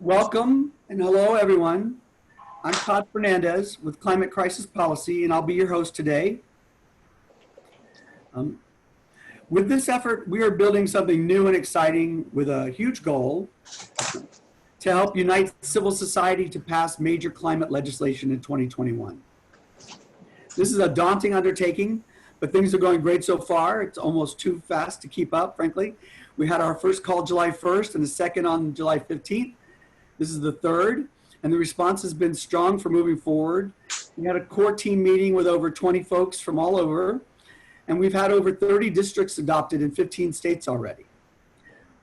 Welcome and hello, everyone. I'm Todd Fernandez with Climate Crisis Policy, and I'll be your host today. Um, with this effort, we are building something new and exciting with a huge goal to help unite civil society to pass major climate legislation in 2021. This is a daunting undertaking, but things are going great so far. It's almost too fast to keep up, frankly. We had our first call July 1st and the second on July 15th. This is the third, and the response has been strong for moving forward. We had a core team meeting with over 20 folks from all over, and we've had over 30 districts adopted in 15 states already.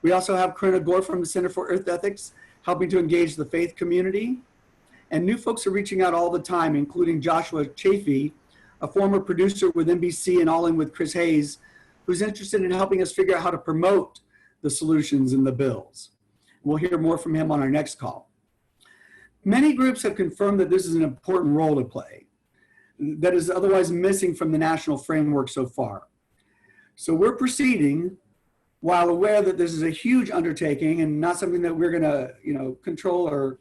We also have Corinna Gore from the Center for Earth Ethics helping to engage the faith community, and new folks are reaching out all the time, including Joshua Chafee, a former producer with NBC and All In with Chris Hayes, who's interested in helping us figure out how to promote the solutions in the bills. We'll hear more from him on our next call. Many groups have confirmed that this is an important role to play that is otherwise missing from the national framework so far. So we're proceeding while aware that this is a huge undertaking and not something that we're gonna control or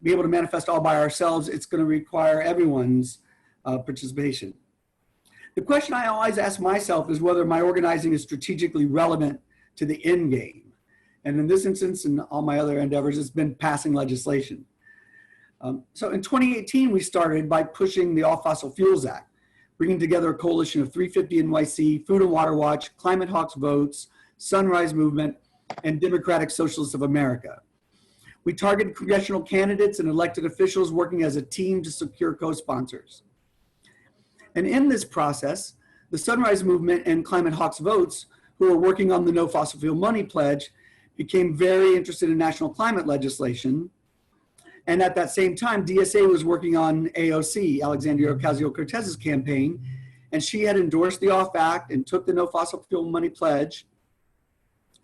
be able to manifest all by ourselves. It's gonna require everyone's participation. The question I always ask myself is whether my organizing is strategically relevant to the end game. And in this instance, and all my other endeavors, it's been passing legislation. So in 2018, we started by pushing the All Fossil Fuels Act, bringing together a coalition of 350 NYC, Food and Water Watch, Climate Hawks Votes, Sunrise Movement, and Democratic Socialists of America. We targeted congressional candidates and elected officials working as a team to secure co-sponsors. And in this process, the Sunrise Movement and Climate Hawks Votes, who are working on the No Fossil Fuel Money Pledge, became very interested in national climate legislation. And at that same time, DSA was working on AOC, Alexandria Ocasio-Cortez's campaign, and she had endorsed the OFF Act and took the No Fossil Fuel Money Pledge.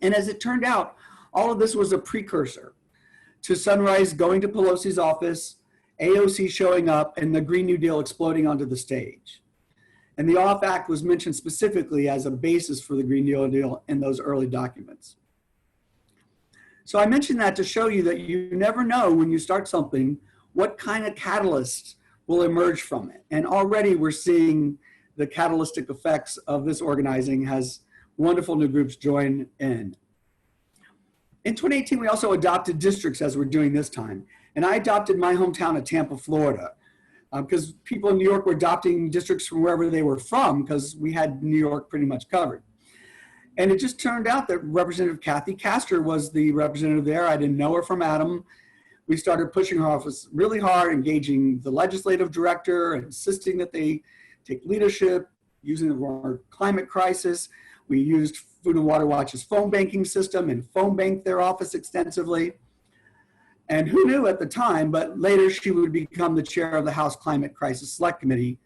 And as it turned out, all of this was a precursor to Sunrise going to Pelosi's office, AOC showing up, and the Green New Deal exploding onto the stage. And the OFF Act was mentioned specifically as a basis for the Green New Deal in those early documents. So I mentioned that to show you that you never know when you start something what kind of catalyst will emerge from it. And already we're seeing the catalytic effects of this organizing as wonderful new groups join in. In 2018, we also adopted districts as we're doing this time. And I adopted my hometown of Tampa, Florida, because people in New York were adopting districts from wherever they were from because we had New York pretty much covered. And it just turned out that Representative Kathy Castor was the representative there. I didn't know her from Adam. We started pushing her office really hard, engaging the legislative director, insisting that they take leadership, using the word climate crisis. We used Food and Water Watch's phone banking system and phone banked their office extensively. And who knew at the time, but later she would become the chair of the House Climate Crisis Select Committee.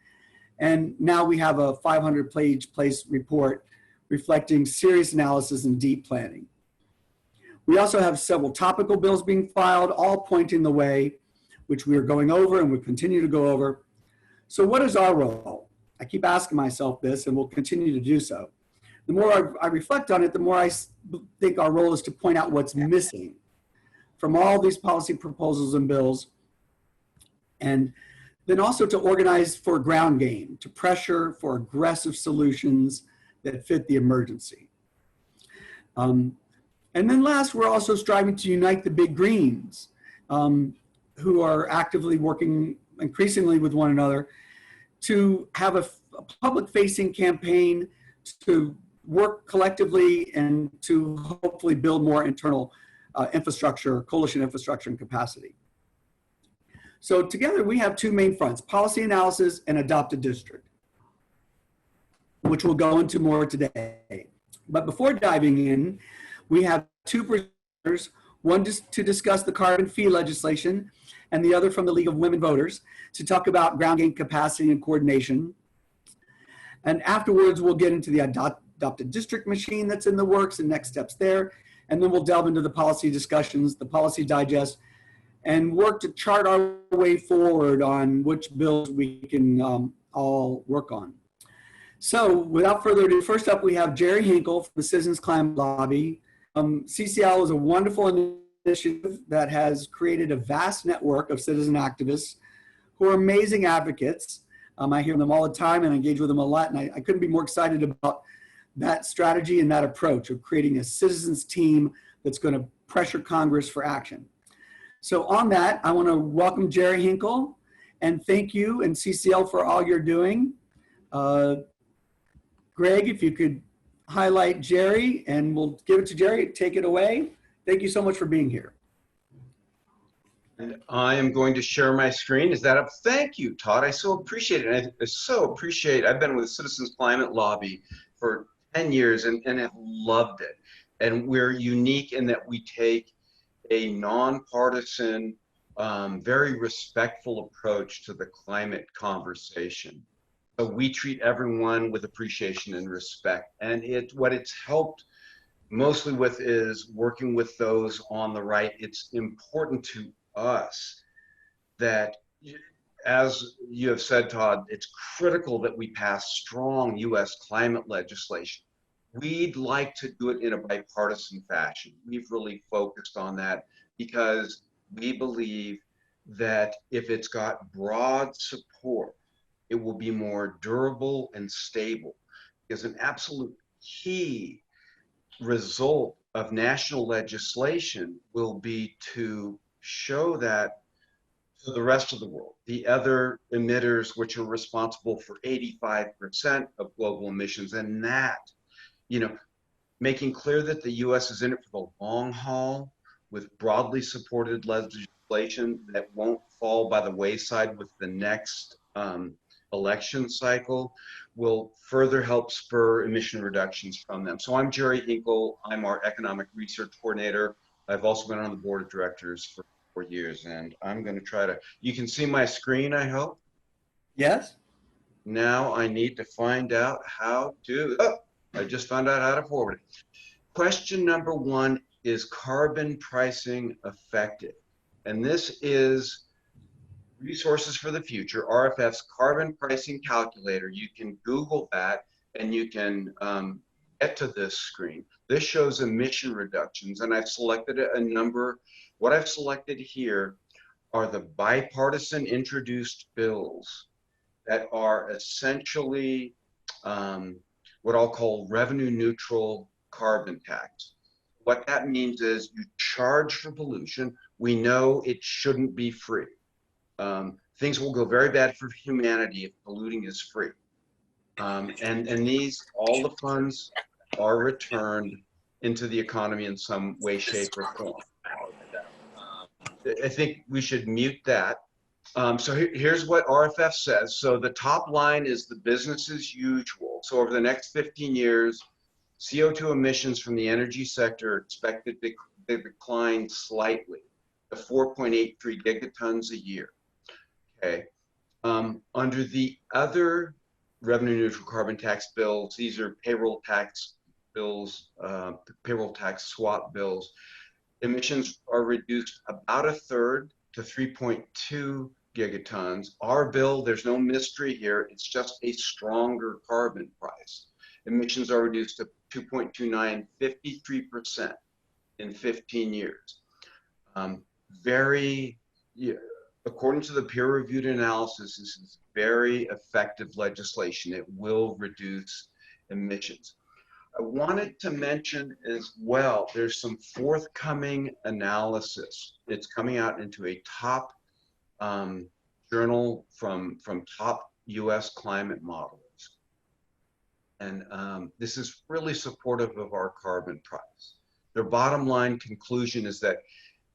And now we have a 500-page place report reflecting serious analysis and deep planning. We also have several topical bills being filed, all pointing the way, which we are going over and will continue to go over. So what is our role? I keep asking myself this and will continue to do so. The more I reflect on it, the more I think our role is to point out what's missing from all these policy proposals and bills, and then also to organize for ground game, to pressure for aggressive solutions that fit the emergency. And then last, we're also striving to unite the big greens who are actively working increasingly with one another to have a public-facing campaign to work collectively and to hopefully build more internal infrastructure, coalition infrastructure and capacity. So together we have two main fronts, policy analysis and adopt a district, which we'll go into more today. But before diving in, we have two presenters, one to discuss the carbon fee legislation and the other from the League of Women Voters to talk about ground game capacity and coordination. And afterwards, we'll get into the adopted district machine that's in the works and next steps there. And then we'll delve into the policy discussions, the policy digest, and work to chart our way forward on which bills we can all work on. So without further ado, first up we have Jerry Hinkle from the Citizens Climate Lobby. CCL is a wonderful initiative that has created a vast network of citizen activists who are amazing advocates. I hear them all the time and engage with them a lot, and I couldn't be more excited about that strategy and that approach of creating a citizens team that's going to pressure Congress for action. So on that, I want to welcome Jerry Hinkle and thank you and CCL for all you're doing. Greg, if you could highlight Jerry, and we'll give it to Jerry. Take it away. Thank you so much for being here. And I am going to share my screen. Is that up? Thank you, Todd. I so appreciate it. I so appreciate, I've been with Citizens Climate Lobby for 10 years and have loved it. And we're unique in that we take a nonpartisan, very respectful approach to the climate conversation. So we treat everyone with appreciation and respect. And what it's helped mostly with is working with those on the right. It's important to us that, as you have said, Todd, it's critical that we pass strong U.S. climate legislation. We'd like to do it in a bipartisan fashion. We've really focused on that because we believe that if it's got broad support, it will be more durable and stable. Because an absolute key result of national legislation will be to show that to the rest of the world, the other emitters, which are responsible for 85% of global emissions, and that, making clear that the U.S. is in it for the long haul with broadly supported legislation that won't fall by the wayside with the next election cycle will further help spur emission reductions from them. So I'm Jerry Hinkle. I'm our economic research coordinator. I've also been on the board of directors for 4 years, and I'm going to try to, you can see my screen, I hope? Yes. Now I need to find out how to, I just found out how to forward it. Question number 1, is carbon pricing effective? And this is Resources for the Future, RFF's carbon pricing calculator. You can Google that and you can get to this screen. This shows emission reductions, and I've selected a number. What I've selected here are the bipartisan introduced bills that are essentially what I'll call revenue neutral carbon tax. What that means is you charge for pollution. We know it shouldn't be free. Things will go very bad for humanity if polluting is free. And all the funds are returned into the economy in some way, shape, or form. I think we should mute that. So here's what RFF says. So the top line is the business as usual. So over the next 15 years, CO2 emissions from the energy sector are expected to decline slightly to 4.83 gigatons a year. Okay. Under the other revenue neutral carbon tax bills, these are payroll tax bills, payroll tax swap bills, emissions are reduced about a third to 3.2 gigatons. Our bill, there's no mystery here, it's just a stronger carbon price. Emissions are reduced to 2.29, 53% in 15 years. According to the peer-reviewed analysis, this is very effective legislation. It will reduce emissions. I wanted to mention as well, there's some forthcoming analysis. It's coming out into a top journal from top US climate modelers. And this is really supportive of our carbon price. Their bottom line conclusion is that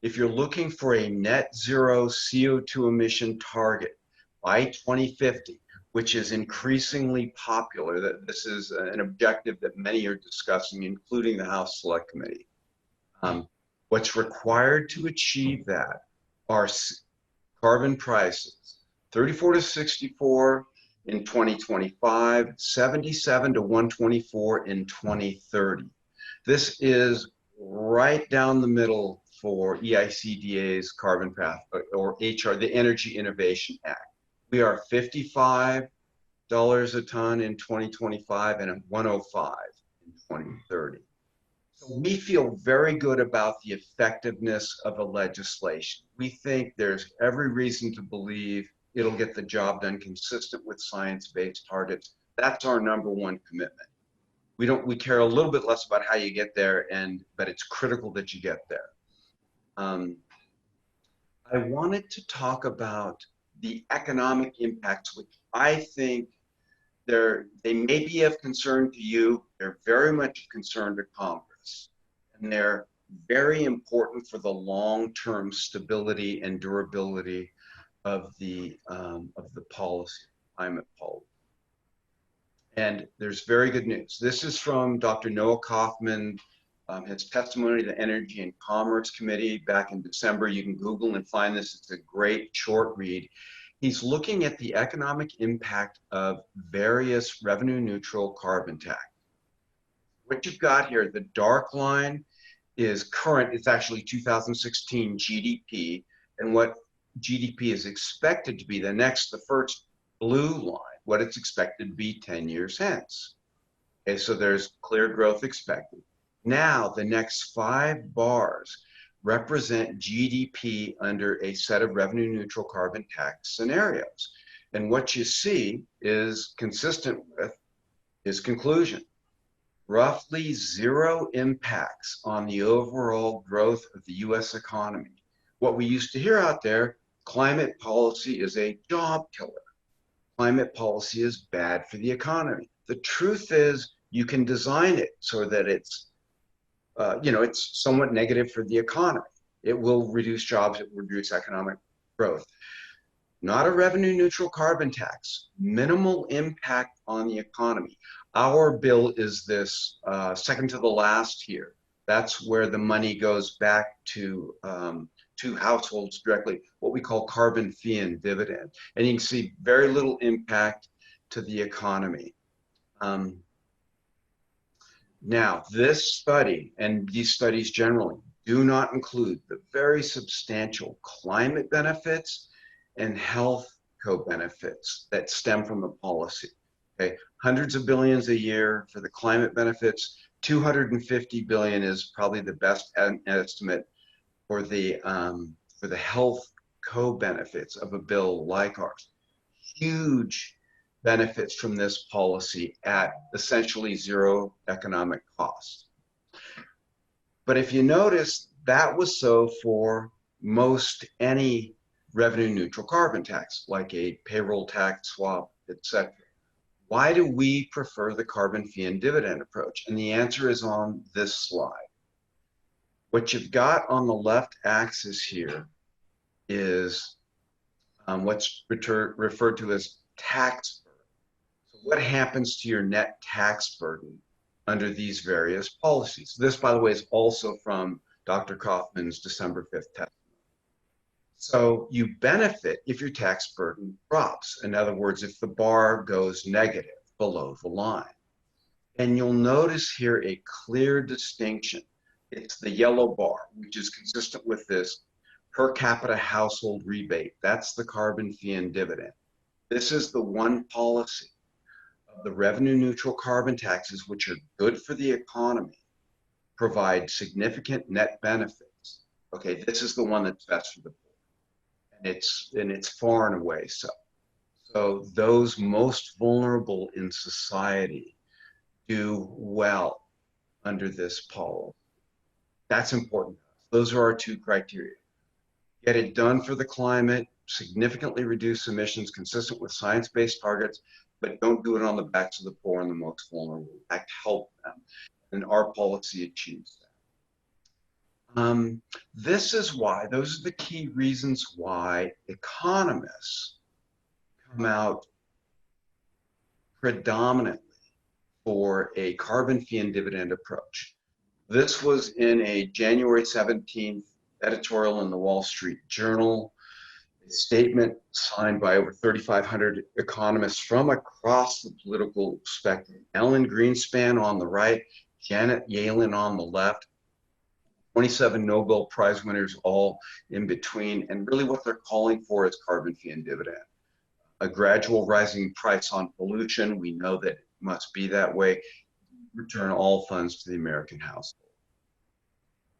if you're looking for a net zero CO2 emission target by 2050, which is increasingly popular, that this is an objective that many are discussing, including the House Select Committee. What's required to achieve that are carbon prices, 34 to 64 in 2025, 77 to 124 in 2030. This is right down the middle for EICDA's carbon path, or HR, the Energy Innovation Act. We are $55 a ton in 2025 and $105 in 2030. So we feel very good about the effectiveness of the legislation. We think there's every reason to believe it'll get the job done consistent with science-based targets. That's our number one commitment. We care a little bit less about how you get there, but it's critical that you get there. I wanted to talk about the economic impacts, which I think they may be of concern to you. They're very much of concern to Congress, and they're very important for the long-term stability and durability of the policy, climate policy. And there's very good news. This is from Dr. Noah Kaufman, his testimony to the Energy and Commerce Committee back in December. You can Google and find this. It's a great short read. He's looking at the economic impact of various revenue-neutral carbon tax. What you've got here, the dark line is current. It's actually 2016 GDP, and what GDP is expected to be the first blue line, what it's expected to be 10 years hence. Okay, so there's clear growth expected. Now, the next 5 bars represent GDP under a set of revenue-neutral carbon tax scenarios. And what you see is consistent with his conclusion. Roughly 0 impacts on the overall growth of the US economy. What we used to hear out there, climate policy is a job killer. Climate policy is bad for the economy. The truth is, you can design it so that it's somewhat negative for the economy. It will reduce jobs, it will reduce economic growth. Not a revenue-neutral carbon tax, minimal impact on the economy. Our bill is this second to the last here. That's where the money goes back to households directly, what we call carbon fee and dividend. And you can see very little impact to the economy. Now, this study, and these studies generally, do not include the very substantial climate benefits and health co-benefits that stem from the policy. Okay, hundreds of billions a year for the climate benefits, 250 billion is probably the best estimate for the health co-benefits of a bill like ours. Huge benefits from this policy at essentially 0 economic cost. But if you notice, that was so for most any revenue neutral carbon tax, like a payroll tax swap, etc. Why do we prefer the carbon fee and dividend approach? And the answer is on this slide. What you've got on the left axis here is what's referred to as tax burden. So what happens to your net tax burden under these various policies? This, by the way, is also from Dr. Kaufman's December 5th testimony. So you benefit if your tax burden drops. In other words, if the bar goes negative below the line. And you'll notice here a clear distinction. It's the yellow bar, which is consistent with this per capita household rebate. That's the carbon fee and dividend. This is the one policy of the revenue neutral carbon taxes, which are good for the economy, provide significant net benefits. Okay, this is the one that's best for the poor. And it's far and away so. So those most vulnerable in society do well under this policy. That's important. Those are our 2 criteria. Get it done for the climate, significantly reduce emissions consistent with science-based targets, but don't do it on the backs of the poor and the most vulnerable. In fact, help them. And our policy achieves that. This is why, those are the key reasons why economists come out predominantly for a carbon fee and dividend approach. This was in a January 17th editorial in the Wall Street Journal, a statement signed by over 3,500 economists from across the political spectrum. Ellen Greenspan on the right, Janet Yellen on the left, 27 Nobel Prize winners all in between, and really what they're calling for is carbon fee and dividend. A gradual rising price on pollution, we know that it must be that way, return all funds to the American household.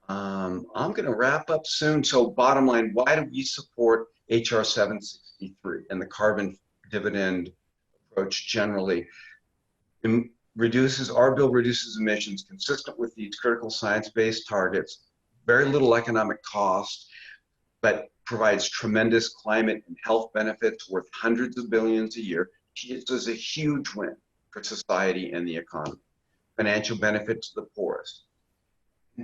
I'm going to wrap up soon. So bottom line, why do we support HR 763 and the carbon dividend approach generally? Our bill reduces emissions consistent with these critical science-based targets, very little economic cost, but provides tremendous climate and health benefits worth hundreds of billions a year. This is a huge win for society and the economy. Financial benefit to the poorest.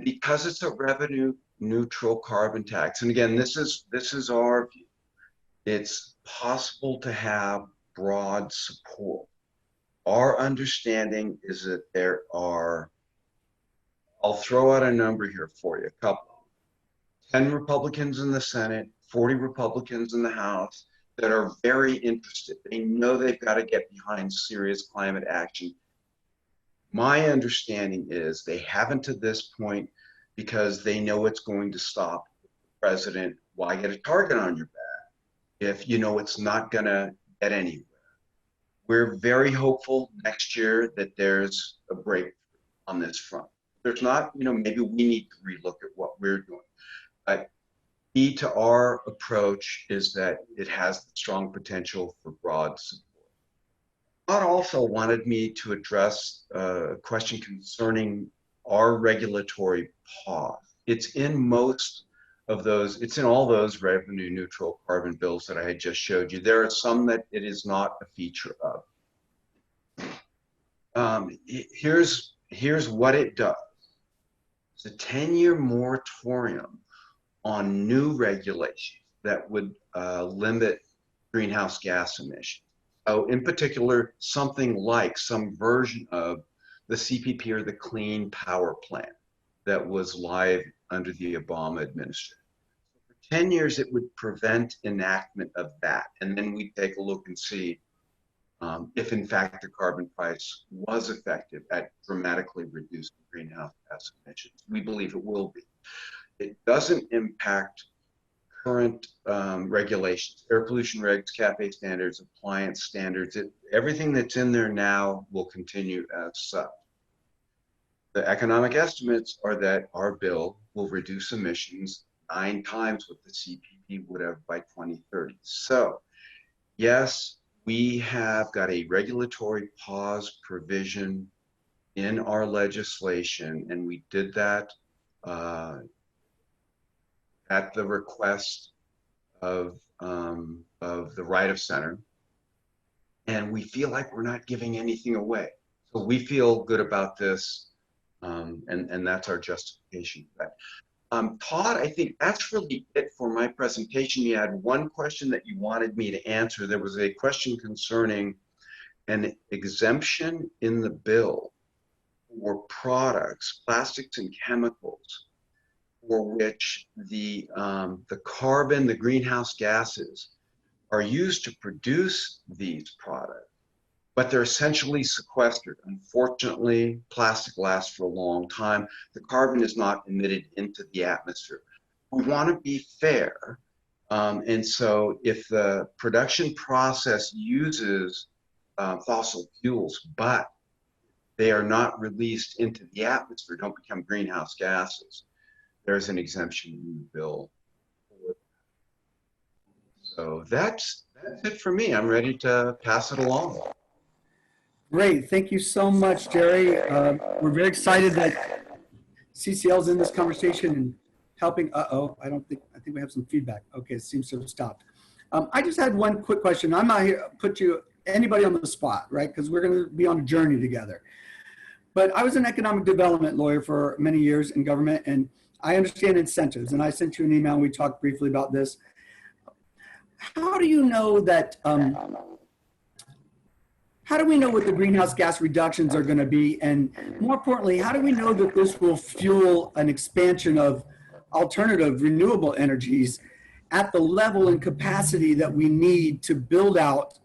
Because it's a revenue neutral carbon tax, and again, this is our view, it's possible to have broad support. Our understanding is that there are, I'll throw out a number here for you, a couple. 10 Republicans in the Senate, 40 Republicans in the House that are very interested. They know they've got to get behind serious climate action. My understanding is they haven't to this point because they know it's going to stop the president. Why get a target on your back if you know it's not going to get anywhere? We're very hopeful next year that there's a breakthrough on this front. There's not, maybe we need to relook at what we're doing. But key to our approach is that it has strong potential for broad support. Todd also wanted me to address a question concerning our regulatory pause. It's in most of those, it's in all those revenue neutral carbon bills that I had just showed you. There are some that it is not a feature of. Here's what it does. It's a 10-year moratorium on new regulations that would limit greenhouse gas emissions. So in particular, something like some version of the CPP or the Clean Power Plan that was live under the Obama administration. For 10 years, it would prevent enactment of that. And then we'd take a look and see if in fact the carbon price was effective at dramatically reducing greenhouse gas emissions. We believe it will be. It doesn't impact current regulations, air pollution regs, CAFE standards, appliance standards. Everything that's in there now will continue as such. The economic estimates are that our bill will reduce emissions 9 times what the CPP would have by 2030. So, yes, we have got a regulatory pause provision in our legislation, and we did that at the request of the right of center, and we feel like we're not giving anything away. So we feel good about this, and that's our justification. Todd, I think that's really it for my presentation. You had one question that you wanted me to answer. There was a question concerning an exemption in the bill for products, plastics and chemicals, for which the carbon, the greenhouse gases are used to produce these products, but they're essentially sequestered. Unfortunately, plastic lasts for a long time. The carbon is not emitted into the atmosphere. We want to be fair, and so if the production process uses fossil fuels, but they are not released into the atmosphere, don't become greenhouse gases, there's an exemption in the bill. So that's it for me. I'm ready to pass it along. Great, thank you so much, Jerry. We're very excited that CCL's in this conversation and helping. I think we have some feedback. Okay, it seems to have stopped. I just had one quick question. I'm not here to put anybody on the spot, right? Because we're going to be on a journey together. But I was an economic development lawyer for many years in government, and I understand incentives. And I sent you an email and we talked briefly about this. How do you know that? How do we know what the greenhouse gas reductions are going to be? And more importantly, how do we know that this will fuel an expansion of alternative renewable energies at the level and capacity that we need to build out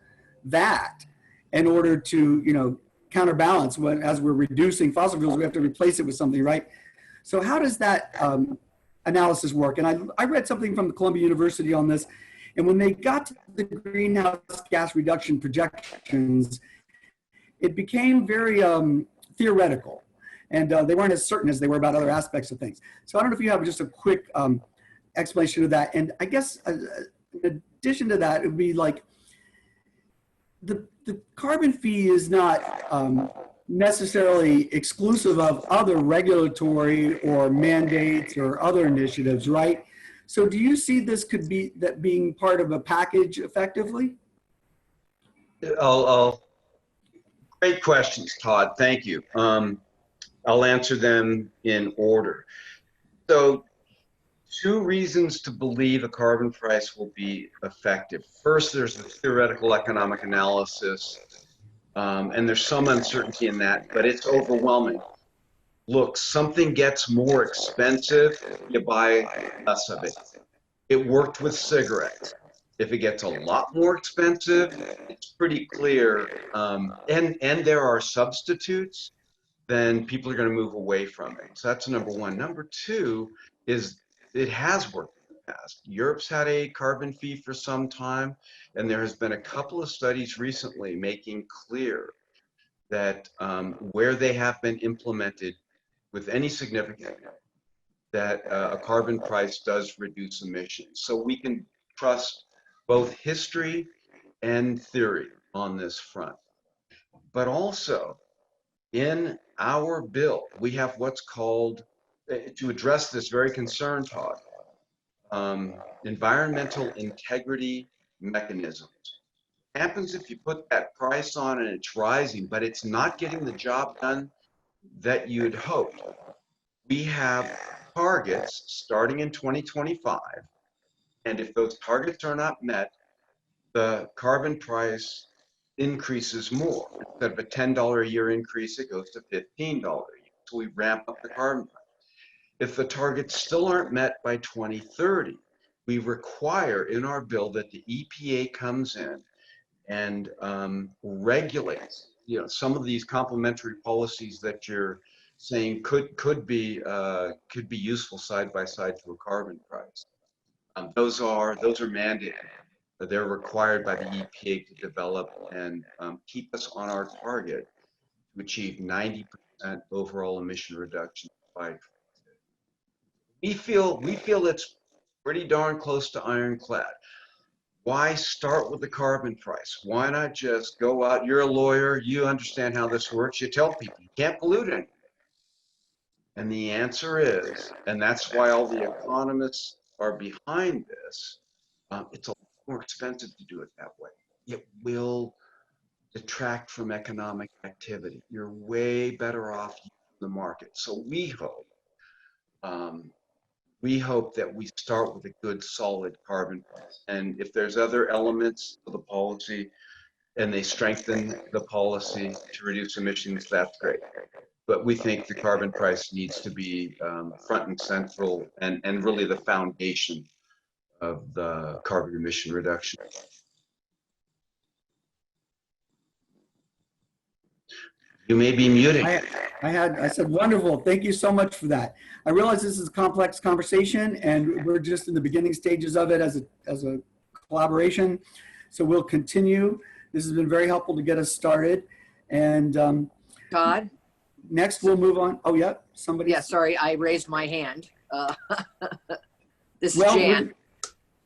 that in order to, counterbalance as we're reducing fossil fuels, we have to replace it with something, right? So how does that analysis work? And I read something from the Columbia University on this, and when they got to the greenhouse gas reduction projections, it became very theoretical. And they weren't as certain as they were about other aspects of things. So I don't know if you have just a quick explanation of that. And I guess in addition to that, it would be like the carbon fee is not necessarily exclusive of other regulatory or mandates or other initiatives, right? So do you see this could be that being part of a package effectively? Great questions, Todd. Thank you. I'll answer them in order. So, two reasons to believe a carbon price will be effective. First, there's the theoretical economic analysis, and there's some uncertainty in that, but it's overwhelming. Look, something gets more expensive, you buy less of it. It worked with cigarettes. If it gets a lot more expensive, it's pretty clear, and there are substitutes, then people are going to move away from it. So that's number one. Number two is it has worked in the past. Europe's had a carbon fee for some time, and there has been a couple of studies recently making clear that where they have been implemented with any significance, that a carbon price does reduce emissions. So we can trust both history and theory on this front. But also, in our bill, we have what's called, to address this very concern, Todd, environmental integrity mechanisms. What happens if you put that price on and it's rising, but it's not getting the job done that you'd hoped? We have targets starting in 2025, and if those targets are not met, the carbon price increases more. Instead of a $10 a year increase, it goes to $15 a year. So we ramp up the carbon price. If the targets still aren't met by 2030, we require in our bill that the EPA comes in and regulates, some of these complementary policies that you're saying could be useful side by side to a carbon price. Those are mandated. They're required by the EPA to develop and keep us on our target to achieve 90% overall emission reduction by 2030. We feel it's pretty darn close to ironclad. Why start with the carbon price? Why not just go out? You're a lawyer. You understand how this works. You tell people you can't pollute anything. And the answer is, and that's why all the economists are behind this, it's a lot more expensive to do it that way. It will detract from economic activity. You're way better off using the market. So we hope that we start with a good, solid carbon price. And if there's other elements of the policy and they strengthen the policy to reduce emissions, that's great. But we think the carbon price needs to be front and central and really the foundation of the carbon emission reduction. You may be muted. I said, wonderful. Thank you so much for that. I realize this is a complex conversation and we're just in the beginning stages of it as a collaboration. So we'll continue. This has been very helpful to get us started. And Todd? Next we'll move on. Oh, yeah, somebody. Yeah, sorry, I raised my hand. This is Jan.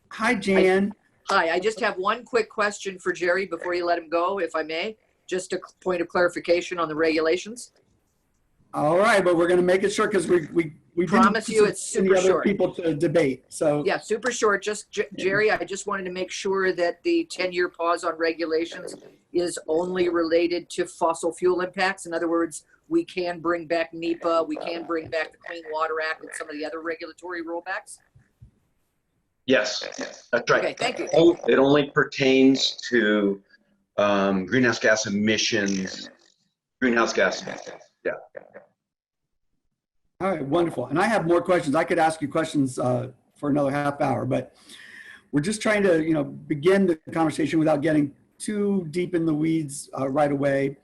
Hi, Jan. Hi, I just have one quick question for Jerry before you let him go, if I may. Just a point of clarification on the regulations. All right, but we're going to make it short because we promise you it's super short. People to debate. So yeah, super short. Just Jerry, I just wanted to make sure that the 10-year pause on regulations is only related to fossil fuel impacts. In other words, we can bring back NEPA, we can bring back the Clean Water Act and some of the other regulatory rollbacks. Yes, that's right. Okay, thank you. It only pertains to greenhouse gas emissions. Yeah. All right, wonderful. And I have more questions. I could ask you questions for another half hour, but we're just trying to, begin the conversation without getting too deep in the weeds right away.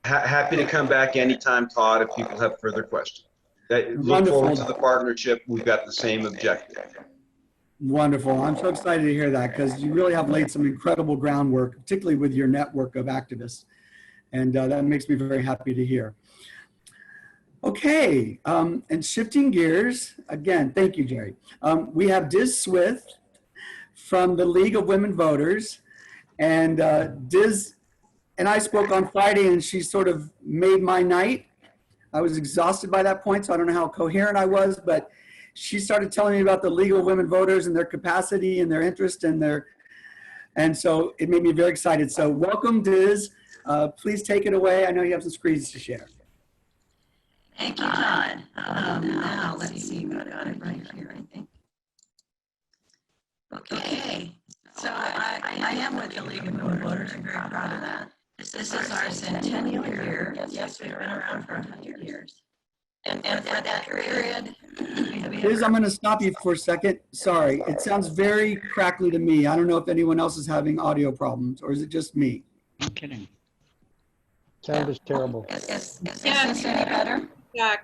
Happy to come back anytime, Todd, if people have further questions. Look forward to the partnership. We've got the same objective. Wonderful. I'm so excited to hear that because you really have laid some incredible groundwork, particularly with your network of activists. And that makes me very happy to hear. Okay, and shifting gears, again, thank you, Jerry. We have Diz Swift from the League of Women Voters. And Diz and I spoke on Friday, and she sort of made my night. I was exhausted by that point, so I don't know how coherent I was, but she started telling me about the League of Women Voters and their capacity and their interest and so it made me very excited. So welcome, Diz. Please take it away. I know you have some screens to share. Thank you, Todd. Now, let's see, we got it right here, I think. Okay, so I am with the League of Women Voters. I'm very proud of that. This is our centennial year. Yes, we've been around for 100 years. And for that period, Diz, I'm going to stop you for a second. Sorry, it sounds very crackly to me. I don't know if anyone else is having audio problems, or is it just me? I'm kidding. Sound is terrible. Is this any better? Yeah,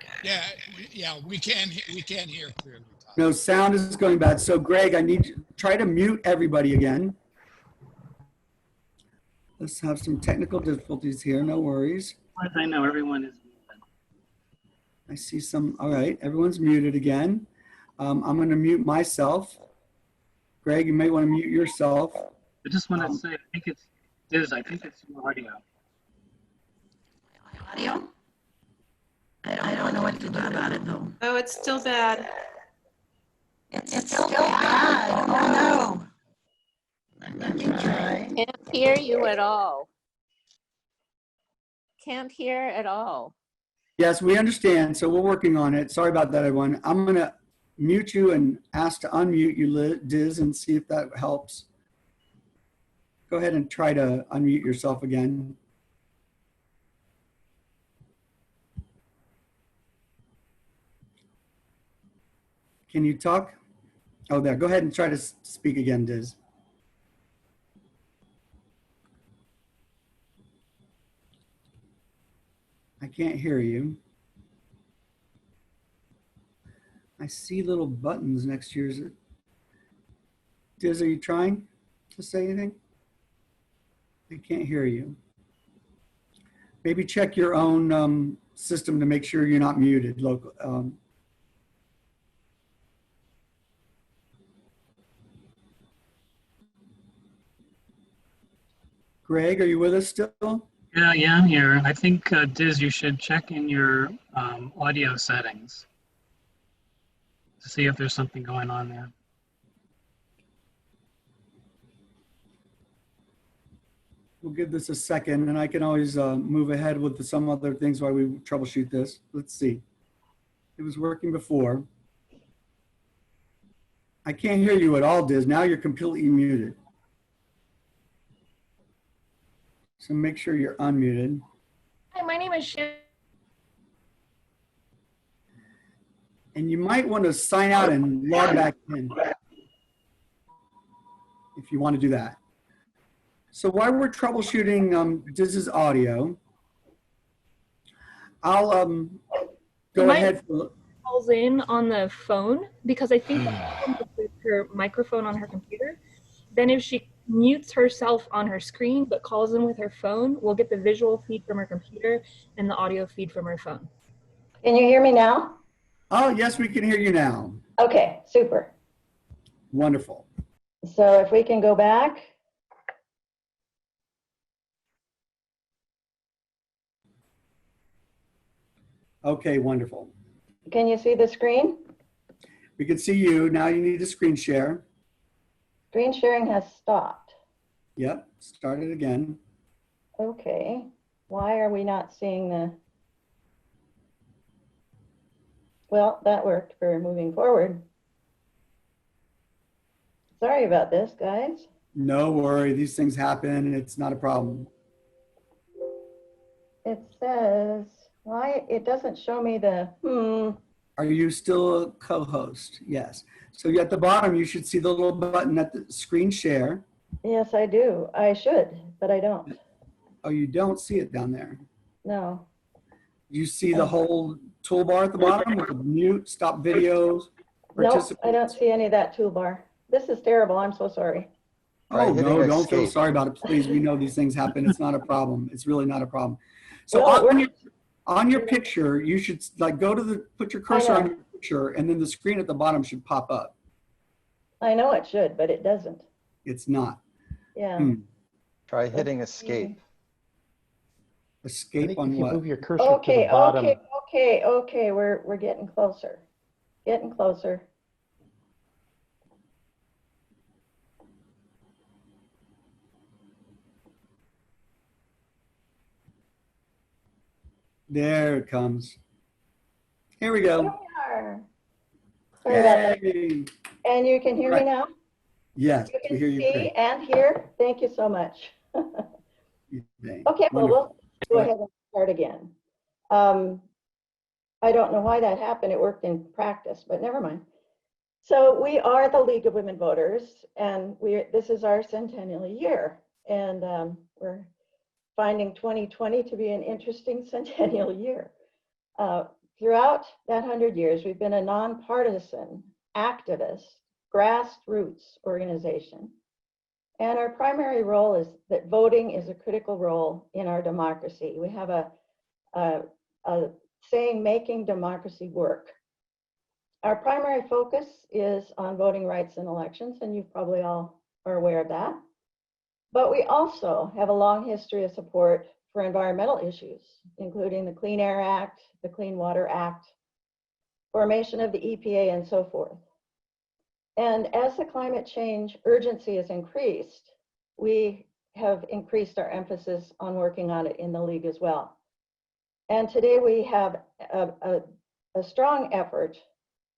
we can hear clearly. Todd. No, sound is going bad. So Greg, I need you try to mute everybody again. Let's have some technical difficulties here. No worries. As I know, everyone is. I see some. All right, everyone's muted again. I'm going to mute myself. Greg, you may want to mute yourself. I just want to say, I think it's Diz. I think it's your audio. Audio? I don't know what to do about it though. Oh, it's still bad. It's still bad. Oh no. Let me try. Can't hear you at all. Can't hear at all. Yes, we understand. So we're working on it. Sorry about that, everyone. I'm going to mute you and ask to unmute you, Diz, and see if that helps. Go ahead and try to unmute yourself again. Can you talk? Oh, there. Go ahead and try to speak again, Diz. I can't hear you. I see little buttons next to yours. Diz, are you trying to say anything? I can't hear you. Maybe check your own system to make sure you're not muted local. Greg, are you with us still? Yeah, I'm here. I think, Diz, you should check in your audio settings to see if there's something going on there. We'll give this a second, and I can always move ahead with some other things while we troubleshoot this. Let's see. It was working before. I can't hear you at all, Diz. Now you're completely muted. So make sure you're unmuted. Hi, my name is Shannon. And you might want to sign out and log back in if you want to do that. So while we're troubleshooting Diz's audio, I'll go ahead. Calls in on the phone because I think with her microphone on her computer. Then if she mutes herself on her screen but calls in with her phone, we'll get the visual feed from her computer and the audio feed from her phone. Can you hear me now? Oh, yes, we can hear you now. Okay, super. Wonderful. So if we can go back. Okay, wonderful. Can you see the screen? We can see you. Now you need to screen share. Screen sharing has stopped. Yep, start it again. Okay, why are we not seeing the? Well, that worked for moving forward. Sorry about this, guys. No worry, these things happen. It's not a problem. It says, why, it doesn't show me the, Are you still a co-host? Yes. So at the bottom, you should see the little button at the screen share. Yes, I do. I should, but I don't. Oh, you don't see it down there. No. You see the whole toolbar at the bottom with the mute, stop videos, Nope, I don't see any of that toolbar. This is terrible. I'm so sorry. Oh, no, don't feel sorry about it. Please, we know these things happen. It's not a problem. It's really not a problem. So Well, On your picture, you should like go to the, put your cursor on your picture, and then the screen at the bottom should pop up. I know it should, but it doesn't. It's not. Yeah. Try hitting escape. I Escape think on if you what? move your cursor to Okay, the bottom, okay. We're getting closer. Getting closer. There it comes. Here we Here go. we are. Sorry about that. Yay. And you can hear me now? Yes, You we can hear you see great. and hear. Thank you so much. Okay, Okay, well, wonderful. we'll go ahead and start again. I don't know why that happened. It worked in practice, but never mind. So we are the League of Women Voters, and this is our centennial year. And we're finding 2020 to be an interesting centennial year. Throughout that 100 years, we've been a nonpartisan, activist, grassroots organization. And our primary role is that voting is a critical role in our democracy. We have a saying, making democracy work. Our primary focus is on voting rights in elections, and you probably all are aware of that. But we also have a long history of support for environmental issues, including the Clean Air Act, the Clean Water Act, formation of the EPA, and so forth. And as the climate change urgency has increased, we have increased our emphasis on working on it in the League as well. And today we have a strong effort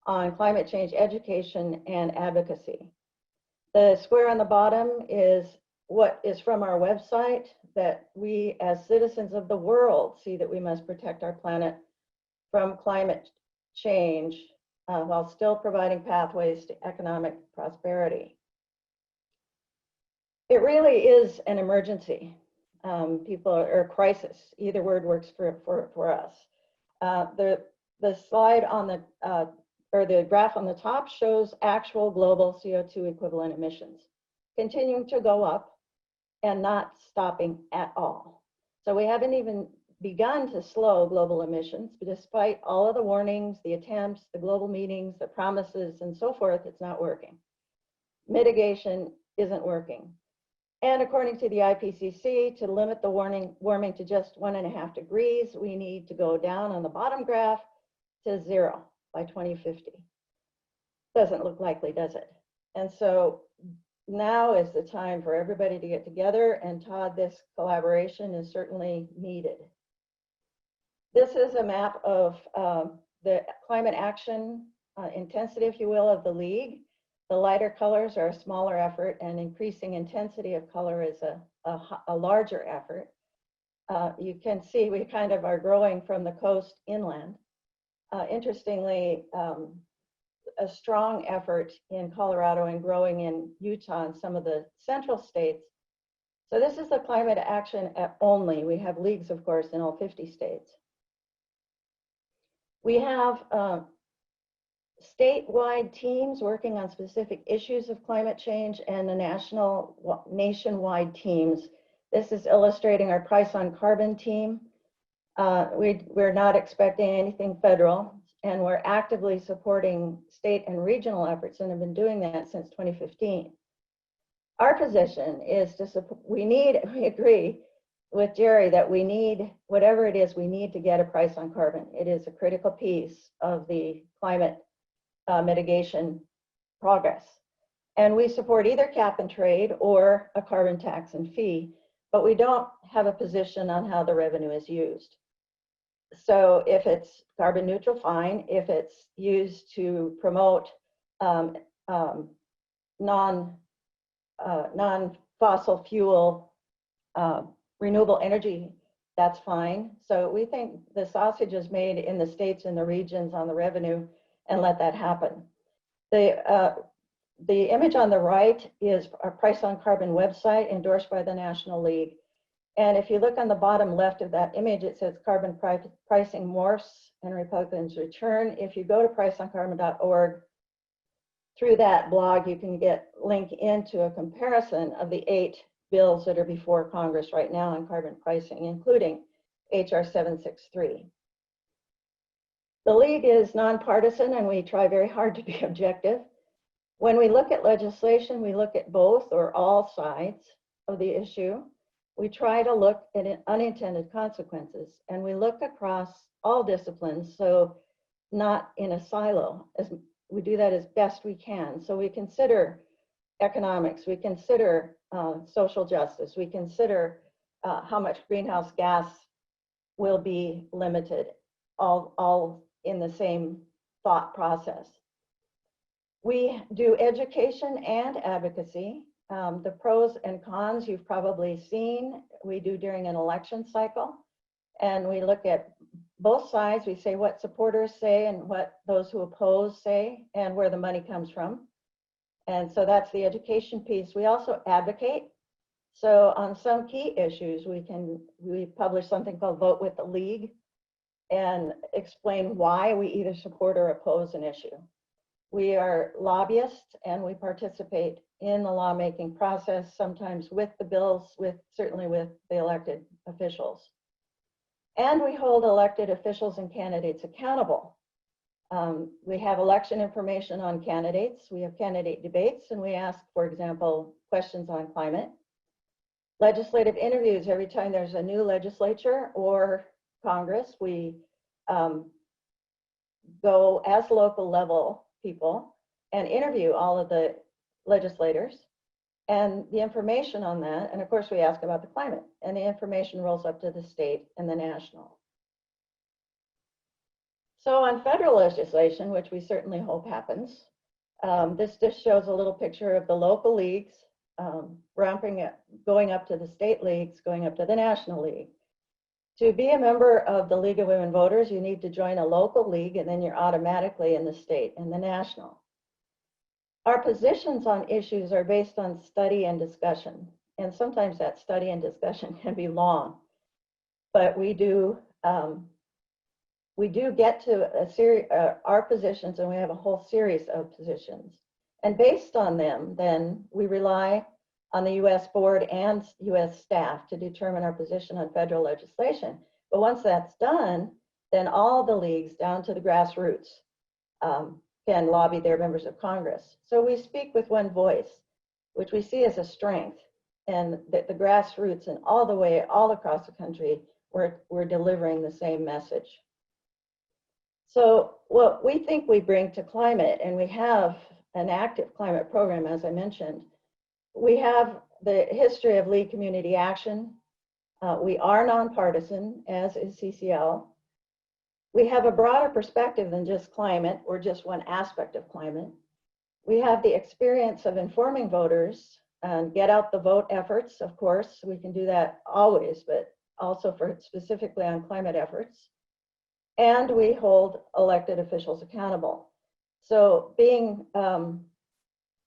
on climate change education and advocacy. The square on the bottom is what is from our website, that we as citizens of the world see that we must protect our planet from climate change while still providing pathways to economic prosperity. It really is an emergency. Or crisis, either word works for us. The slide on the, or the graph on the top shows actual global CO2 equivalent emissions, continuing to go up and not stopping at all. So we haven't even begun to slow global emissions, but despite all of the warnings, the attempts, the global meetings, the promises, and so forth, it's not working. Mitigation isn't working. And according to the IPCC, to limit the warming to just 1.5 degrees, we need to go down on the bottom graph to 0 by 2050. Doesn't look likely, does it? And so now is the time for everybody to get together, and Todd, this collaboration is certainly needed. This is a map of the climate action intensity, if you will, of the League. The lighter colors are a smaller effort, and increasing intensity of color is a larger effort. You can see we kind of are growing from the coast inland. Interestingly, a strong effort in Colorado and growing in Utah and some of the central states. So this is the climate action only. We have leagues, of course, in all 50 states. We have statewide teams working on specific issues of climate change, and the nationwide teams. This is illustrating our Price on Carbon team. We're not expecting anything federal, and we're actively supporting state and regional efforts, and have been doing that since 2015. Our position is to support, we agree with Jerry that we need, whatever it is, we need to get a price on carbon. It is a critical piece of the climate mitigation progress. And we support either cap and trade or a carbon tax and fee, but we don't have a position on how the revenue is used. So if it's carbon neutral, fine. If it's used to promote non-fossil fuel renewable energy, that's fine. So we think the sausage is made in the states and the regions on the revenue, and let that happen. The image on the right is our Price on Carbon website endorsed by the National League. And if you look on the bottom left of that image, it says carbon pricing morphs and Republicans return. If you go to priceoncarbon.org, through that blog, you can get link into a comparison of the 8 bills that are before Congress right now on carbon pricing, including HR 763. The League is nonpartisan and we try very hard to be objective. When we look at legislation, we look at both or all sides of the issue. We try to look at unintended consequences, and we look across all disciplines, so not in a silo. As we do that as best we can. So we consider economics, we consider social justice, we consider how much greenhouse gas will be limited, all in the same thought process. We do education and advocacy. The pros and cons you've probably seen, we do during an election cycle. And we look at both sides. We say what supporters say and what those who oppose say and where the money comes from. And so that's the education piece. We also advocate. So on some key issues, we publish something called Vote with the League and explain why we either support or oppose an issue. We are lobbyists and we participate in the lawmaking process, sometimes with the bills, certainly with the elected officials. And we hold elected officials and candidates accountable. We have election information on candidates, we have candidate debates, and we ask, for example, questions on climate. Legislative interviews, every time there's a new legislature or Congress, we go as local level people and interview all of the legislators and the information on that. And of course, we ask about the climate, and the information rolls up to the state and the national. So on federal legislation, which we certainly hope happens, this just shows a little picture of the local leagues, ramping up, going up to the state leagues, going up to the national league. To be a member of the League of Women Voters, you need to join a local league, and then you're automatically in the state and the national. Our positions on issues are based on study and discussion, and sometimes that study and discussion can be long, but we do get to a series, our positions, and we have a whole series of positions. And based on them, then we rely on the US board and US staff to determine our position on federal legislation. But once that's done, then all the leagues down to the grassroots can lobby their members of Congress. So we speak with one voice, which we see as a strength, and that the grassroots and all the way, all across the country, we're delivering the same message. So what we think we bring to climate, and we have an active climate program, as I mentioned, we have the history of League Community Action. We are nonpartisan, as is CCL. We have a broader perspective than just climate or just one aspect of climate. We have the experience of informing voters and get out the vote efforts, of course. We can do that always, but also for specifically on climate efforts. And we hold elected officials accountable. So being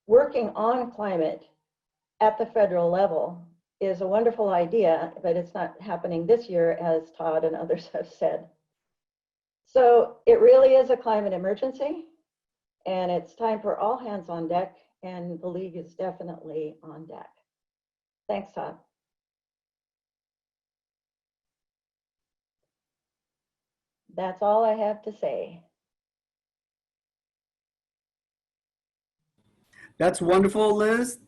working on climate at the federal level is a wonderful idea, but it's not happening this year, as Todd and others have said. So it really is a climate emergency, and it's time for all hands on deck, and the League is definitely on deck. Thanks, Todd. That's all I have to say. That's wonderful,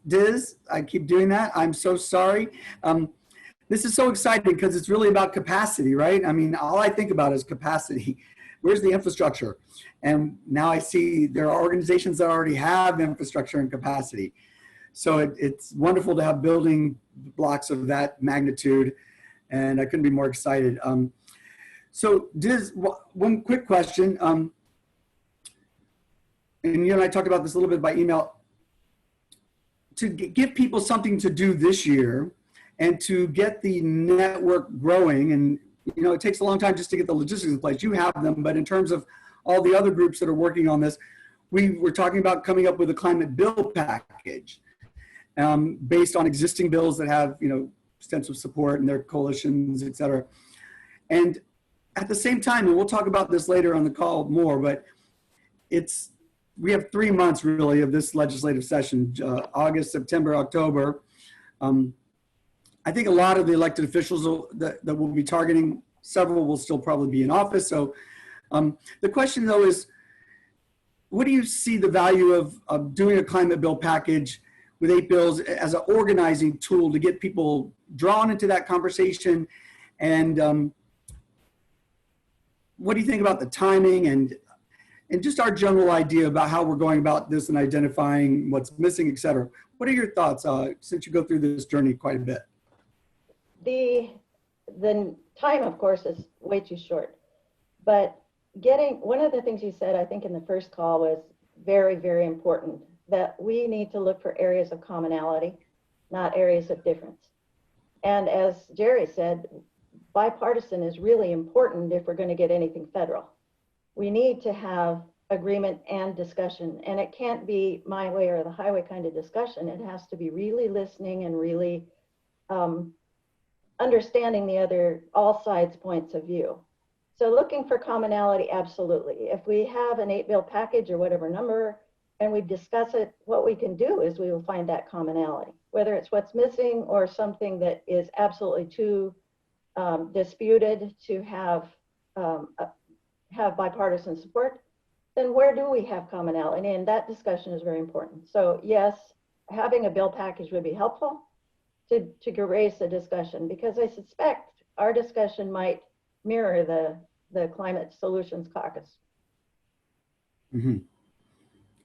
Diz. I keep doing that. I'm so sorry. This is so exciting because it's really about capacity, right? I mean, all I think about is capacity. Where's the infrastructure? And now I see there are organizations that already have infrastructure and capacity. So it's wonderful to have building blocks of that magnitude, and I couldn't be more excited. So Diz, one quick question, and you and I talked about this a little bit by email. To give people something to do this year and to get the network growing, and you know, it takes a long time just to get the logistics in place. You have them, but in terms of all the other groups that are working on this, we were talking about coming up with a climate bill package based on existing bills that have, you know, extensive support and their coalitions, et cetera. And at the same time, and we'll talk about this later on the call more, but we have 3 months really of this legislative session, August, September, October. I think a lot of the elected officials that we'll be targeting, several will still probably be in office. So The question though is, what do you see the value of doing a climate bill package with 8 bills as an organizing tool to get people drawn into that conversation? And what do you think about the timing and just our general idea about how we're going about this and identifying what's missing, et cetera? What are your thoughts since you go through this journey quite a bit? The time, of course, is way too short, but one of the things you said, I think in the first call, was very, very important, that we need to look for areas of commonality, not areas of difference. And as Jerry said, bipartisan is really important if we're going to get anything federal. We need to have agreement and discussion, and it can't be my way or the highway kind of discussion. It has to be really listening and really understanding all sides' points of view. So looking for commonality, absolutely. If we have an 8-bill package or whatever number, and we discuss it, what we can do is we will find that commonality, whether it's what's missing or something that is absolutely too disputed to have bipartisan support. Then where do we have commonality? And that discussion is very important. So yes, having a bill package would be helpful to raise the discussion, because I suspect our discussion might mirror the Climate Solutions Caucus. Mm-hmm.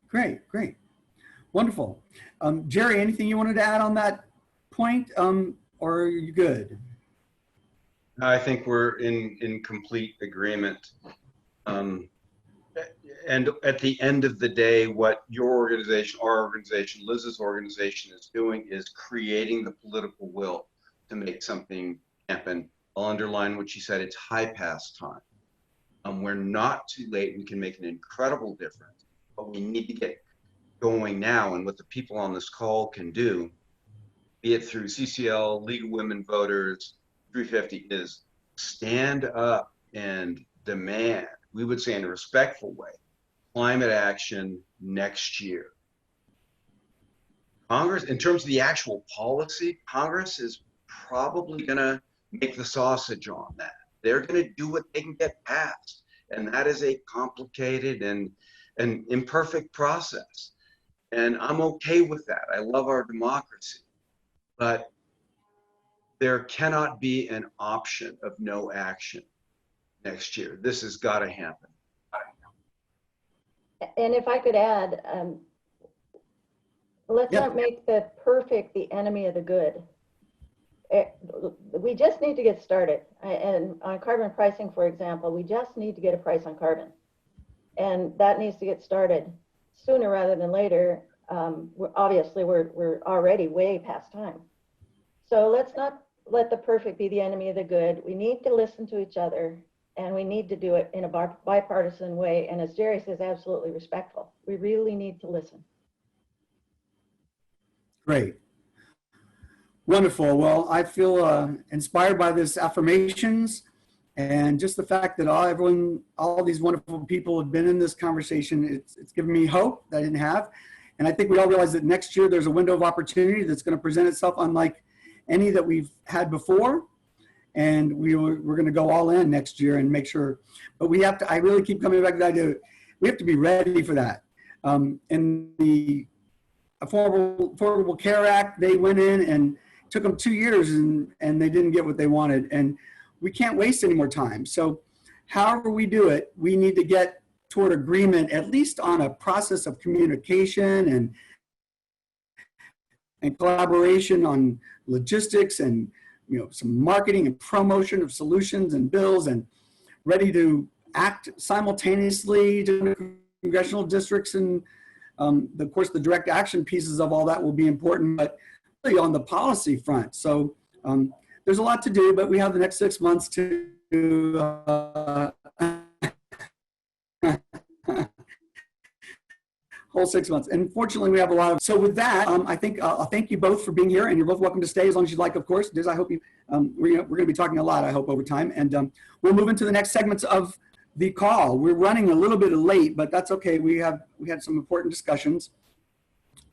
Great, great. Wonderful. Jerry, anything you wanted to add on that point, or are you good? I think we're in complete agreement. And at the end of the day, what your organization, our organization, Liz's organization is doing is creating the political will to make something happen. I'll underline what you said, it's high pass time. We're not too late. We can make an incredible difference, but we need to get going now. And what the people on this call can do, be it through CCL, League of Women Voters, 350, is stand up and demand, we would say in a respectful way, climate action next year. Congress, in terms of the actual policy, Congress is probably going to make the sausage on that. They're going to do what they can get passed. And that is a complicated and an imperfect process. And I'm okay with that. I love our democracy. But there cannot be an option of no action next year. This has got to happen. And if I could add, let's not make the perfect the enemy of the good. We just need to get started. And on carbon pricing, for example, we just need to get a price on carbon. And that needs to get started sooner rather than later. Obviously, we're already way past time. So let's not let the perfect be the enemy of the good. We need to listen to each other, and we need to do it in a bipartisan way. And as Jerry says, absolutely respectful. We really need to listen. Great. Wonderful. Well, I feel inspired by this affirmations and just the fact that all these wonderful people have been in this conversation. It's given me hope that I didn't have. And I think we all realize that next year there's a window of opportunity that's going to present itself unlike any that we've had before. And we're going to go all in next year and make sure, but we have to, I really keep coming back to the idea, we have to be ready for that. In the Affordable Care Act, they went in and took them 2 years and they didn't get what they wanted. And we can't waste any more time. So however we do it, we need to get toward agreement, at least on a process of communication and collaboration on logistics and some marketing and promotion of solutions and bills, and ready to act simultaneously to congressional districts. And of course, the direct action pieces of all that will be important, but really on the policy front. So there's a lot to do, but we have the next 6 months to whole 6 months. And fortunately, we have a lot of, so with that, I think I'll thank you both for being here, and you're both welcome to stay as long as you'd like, of course. Diz, I hope you, we're going to be talking a lot, I hope, over time. And we'll move into the next segments of the call. We're running a little bit late, but that's okay. We had some important discussions.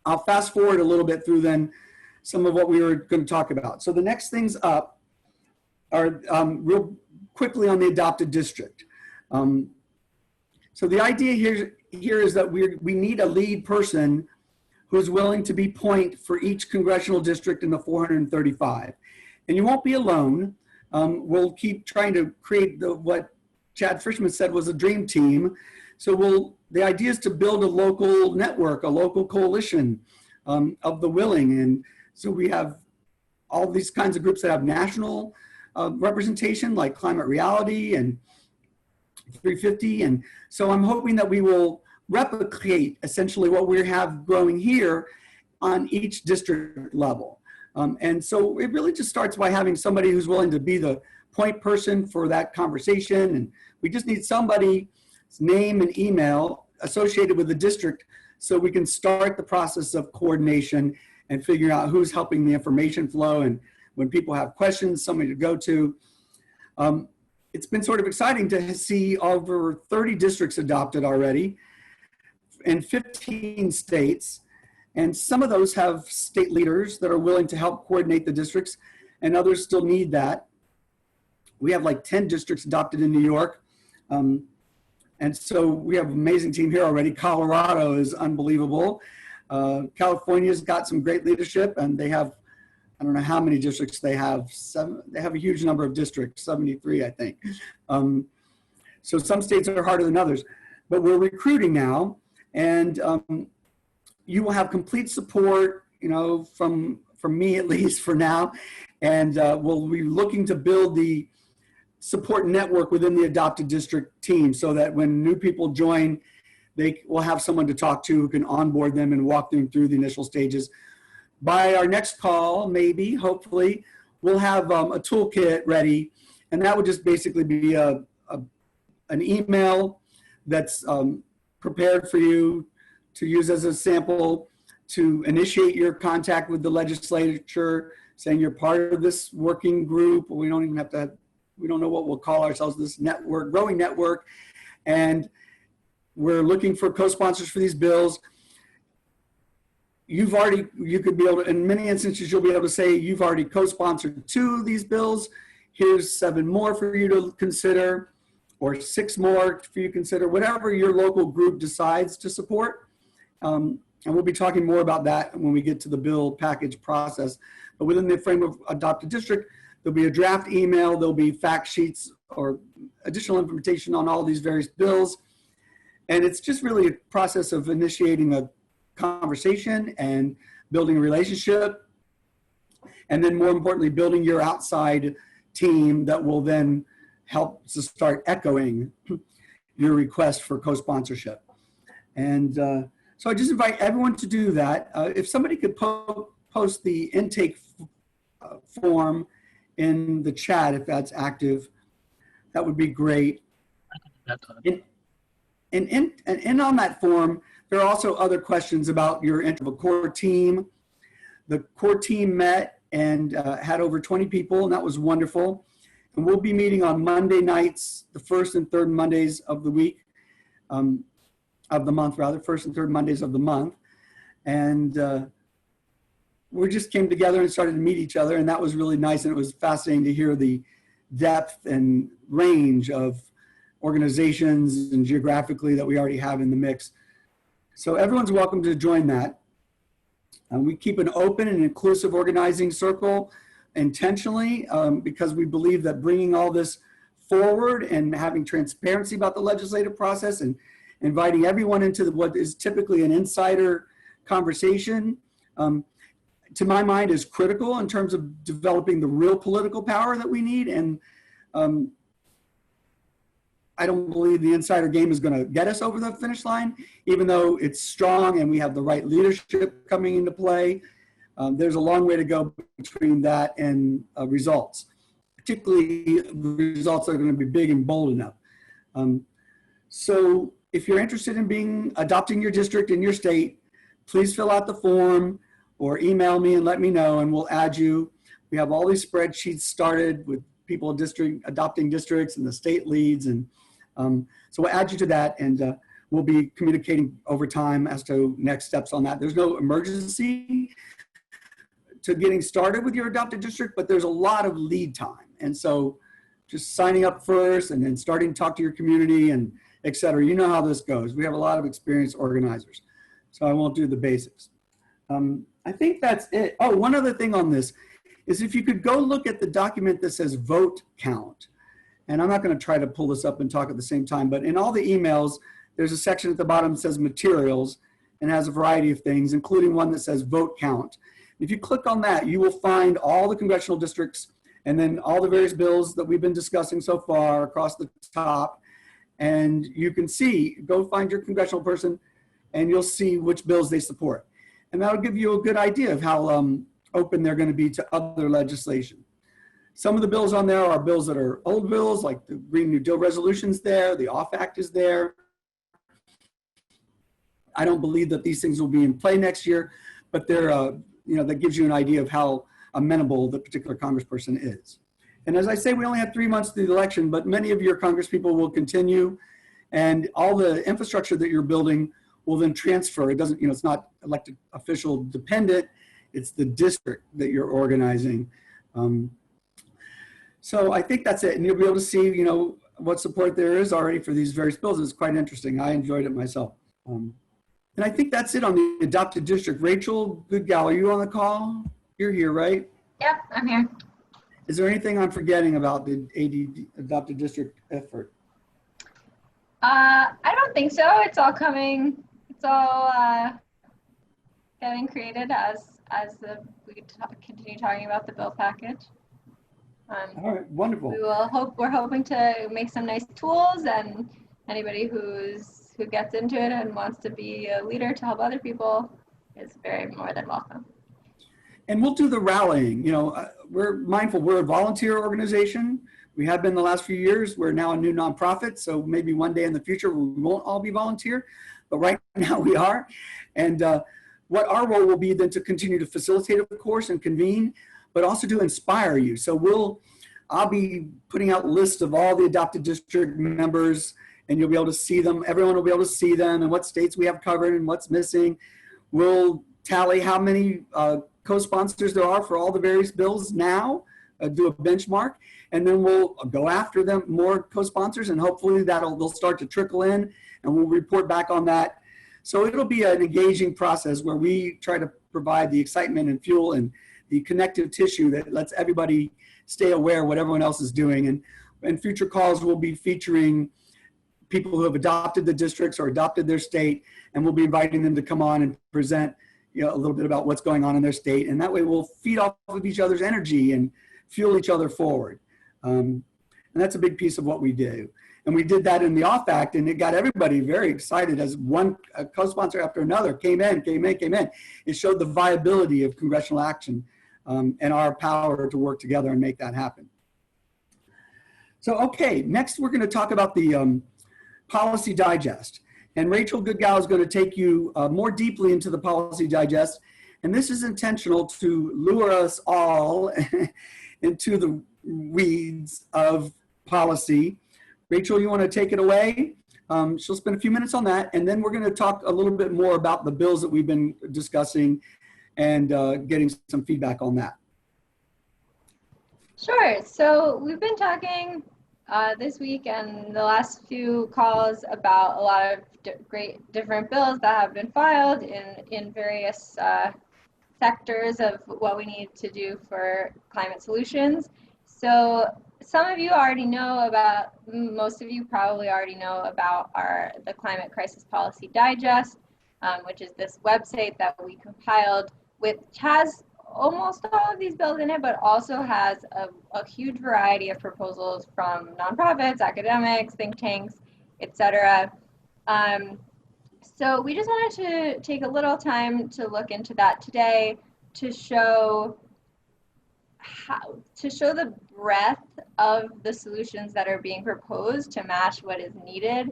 I'll fast forward a little bit through then some of what we were going to talk about. So the next things up are real quickly on the adopted district. So the idea here is that we need a lead person who's willing to be point for each congressional district in the 435. And you won't be alone. We'll keep trying to create what Chad Frischman said was a dream team. So the idea is to build a local network, a local coalition of the willing. And so we have all these kinds of groups that have national representation, like Climate Reality and 350. And so I'm hoping that we will replicate essentially what we have growing here on each district level. And so it really just starts by having somebody who's willing to be the point person for that conversation. And we just need somebody's name and email associated with the district so we can start the process of coordination and figure out who's helping the information flow. And when people have questions, somebody to go to. It's been sort of exciting to see over 30 districts adopted already in 15 states. And some of those have state leaders that are willing to help coordinate the districts, and others still need that. We have like 10 districts adopted in New York. And so we have an amazing team here already. Colorado is unbelievable. California's got some great leadership, and they have, I don't know how many districts they have. They have a huge number of districts, 73, I think. So some states are harder than others, but we're recruiting now, and you will have complete support, you know, from me at least for now, and we'll be looking to build the support network within the adopted district team so that when new people join, they will have someone to talk to who can onboard them and walk them through the initial stages. By our next call, maybe, hopefully, we'll have a toolkit ready, and that would just basically be an email that's prepared for you to use as a sample to initiate your contact with the legislature, saying you're part of this working group. We don't even have to, we don't know what we'll call ourselves, this network, growing network, and we're looking for co-sponsors for these bills. You could be able to, in many instances, you'll be able to say you've already co-sponsored 2 of these bills. Here's 7 more for you to consider, or 6 more for you to consider, whatever your local group decides to support. And we'll be talking more about that when we get to the bill package process. But within the frame of adopted district, there'll be a draft email, there'll be fact sheets or additional information on all these various bills. And it's just really a process of initiating a conversation and building a relationship. And then more importantly, building your outside team that will then help to start echoing your request for co-sponsorship. And so I just invite everyone to do that. If somebody could post the intake form in the chat, if that's active, that would be great. And on that form, there are also other questions about your core team. The core team met and had over 20 people, and that was wonderful. And we'll be meeting on Monday nights, the first and third Mondays of the week, of the month rather, first and third Mondays of the month. And we just came together and started to meet each other, and that was really nice. And it was fascinating to hear the depth and range of organizations and geographically that we already have in the mix. So everyone's welcome to join that. We keep an open and inclusive organizing circle intentionally because we believe that bringing all this forward and having transparency about the legislative process and inviting everyone into what is typically an insider conversation, to my mind, is critical in terms of developing the real political power that we need. And I don't believe the insider game is going to get us over the finish line, even though it's strong and we have the right leadership coming into play. There's a long way to go between that and results, particularly results that are going to be big and bold enough. So if you're interested in adopting your district in your state, please fill out the form or email me and let me know, and we'll add you. We have all these spreadsheets started with people adopting districts and the state leads, and so we'll add you to that, and we'll be communicating over time as to next steps on that. There's no emergency to getting started with your adopted district, but there's a lot of lead time, and so just signing up first and then starting to talk to your community and et cetera. You know how this goes. We have a lot of experienced organizers, so I won't do the basics. I think that's it. Oh, one other thing on this is if you could go look at the document that says vote count. And I'm not going to try to pull this up and talk at the same time, but in all the emails, there's a section at the bottom that says materials and has a variety of things, including one that says vote count. If you click on that, you will find all the congressional districts and then all the various bills that we've been discussing so far across the top. And you can see, go find your congressional person and you'll see which bills they support. And that'll give you a good idea of how open they're going to be to other legislation. Some of the bills on there are bills that are old bills, like the Green New Deal resolution's there, the OFF Act is there. I don't believe that these things will be in play next year, but they're, that gives you an idea of how amenable the particular congressperson is. And as I say, we only have 3 months to the election, but many of your congresspeople will continue, and all the infrastructure that you're building will then transfer. It doesn't, it's not elected official dependent, it's the district that you're organizing. So I think that's it. And you'll be able to see, what support there is already for these various bills. It's quite interesting. I enjoyed it myself. And I think that's it on the adopted district. Rachel Goodgal, are you on the call? You're here, right? Yep, I'm here. Is there anything I'm forgetting about the adopted district effort? I don't think so. It's all coming. It's all getting created as we continue talking about the bill package. All right, wonderful. We're hoping to make some nice tools, and anybody who gets into it and wants to be a leader to help other people is very more than welcome. And we'll do the rallying. We're mindful. We're a volunteer organization. We have been the last few years. We're now a new nonprofit, so maybe one day in the future we won't all be volunteer, but right now we are. And what our role will be then to continue to facilitate, of course, and convene, but also to inspire you. So I'll be putting out lists of all the adopted district members, and you'll be able to see them. Everyone will be able to see them and what states we have covered and what's missing. We'll tally how many co-sponsors there are for all the various bills now, do a benchmark, and then we'll go after them, more co-sponsors, and hopefully they'll start to trickle in, and we'll report back on that. So it'll be an engaging process where we try to provide the excitement and fuel and the connective tissue that lets everybody stay aware of what everyone else is doing. And future calls will be featuring people who have adopted the districts or adopted their state, and we'll be inviting them to come on and present a little bit about what's going on in their state. And that way we'll feed off of each other's energy and fuel each other forward. And that's a big piece of what we do. And we did that in the OFF Act, and it got everybody very excited as one co-sponsor after another came in. It showed the viability of congressional action and our power to work together and make that happen. So, okay, next we're going to talk about the Policy Digest. And Rachel Goodgal is going to take you more deeply into the Policy Digest. And this is intentional to lure us all into the weeds of policy. Rachel, you want to take it away? She'll spend a few minutes on that, and then we're going to talk a little bit more about the bills that we've been discussing and getting some feedback on that. Sure. So we've been talking this week and the last few calls about a lot of great different bills that have been filed in various sectors of what we need to do for climate solutions. So some of you already know about, most of you probably already know about the Climate Crisis Policy Digest, which is this website that we compiled, which has almost all of these bills in it, but also has a huge variety of proposals from nonprofits, academics, think tanks, etc. So we just wanted to take a little time to look into that today to show the breadth of the solutions that are being proposed to match what is needed,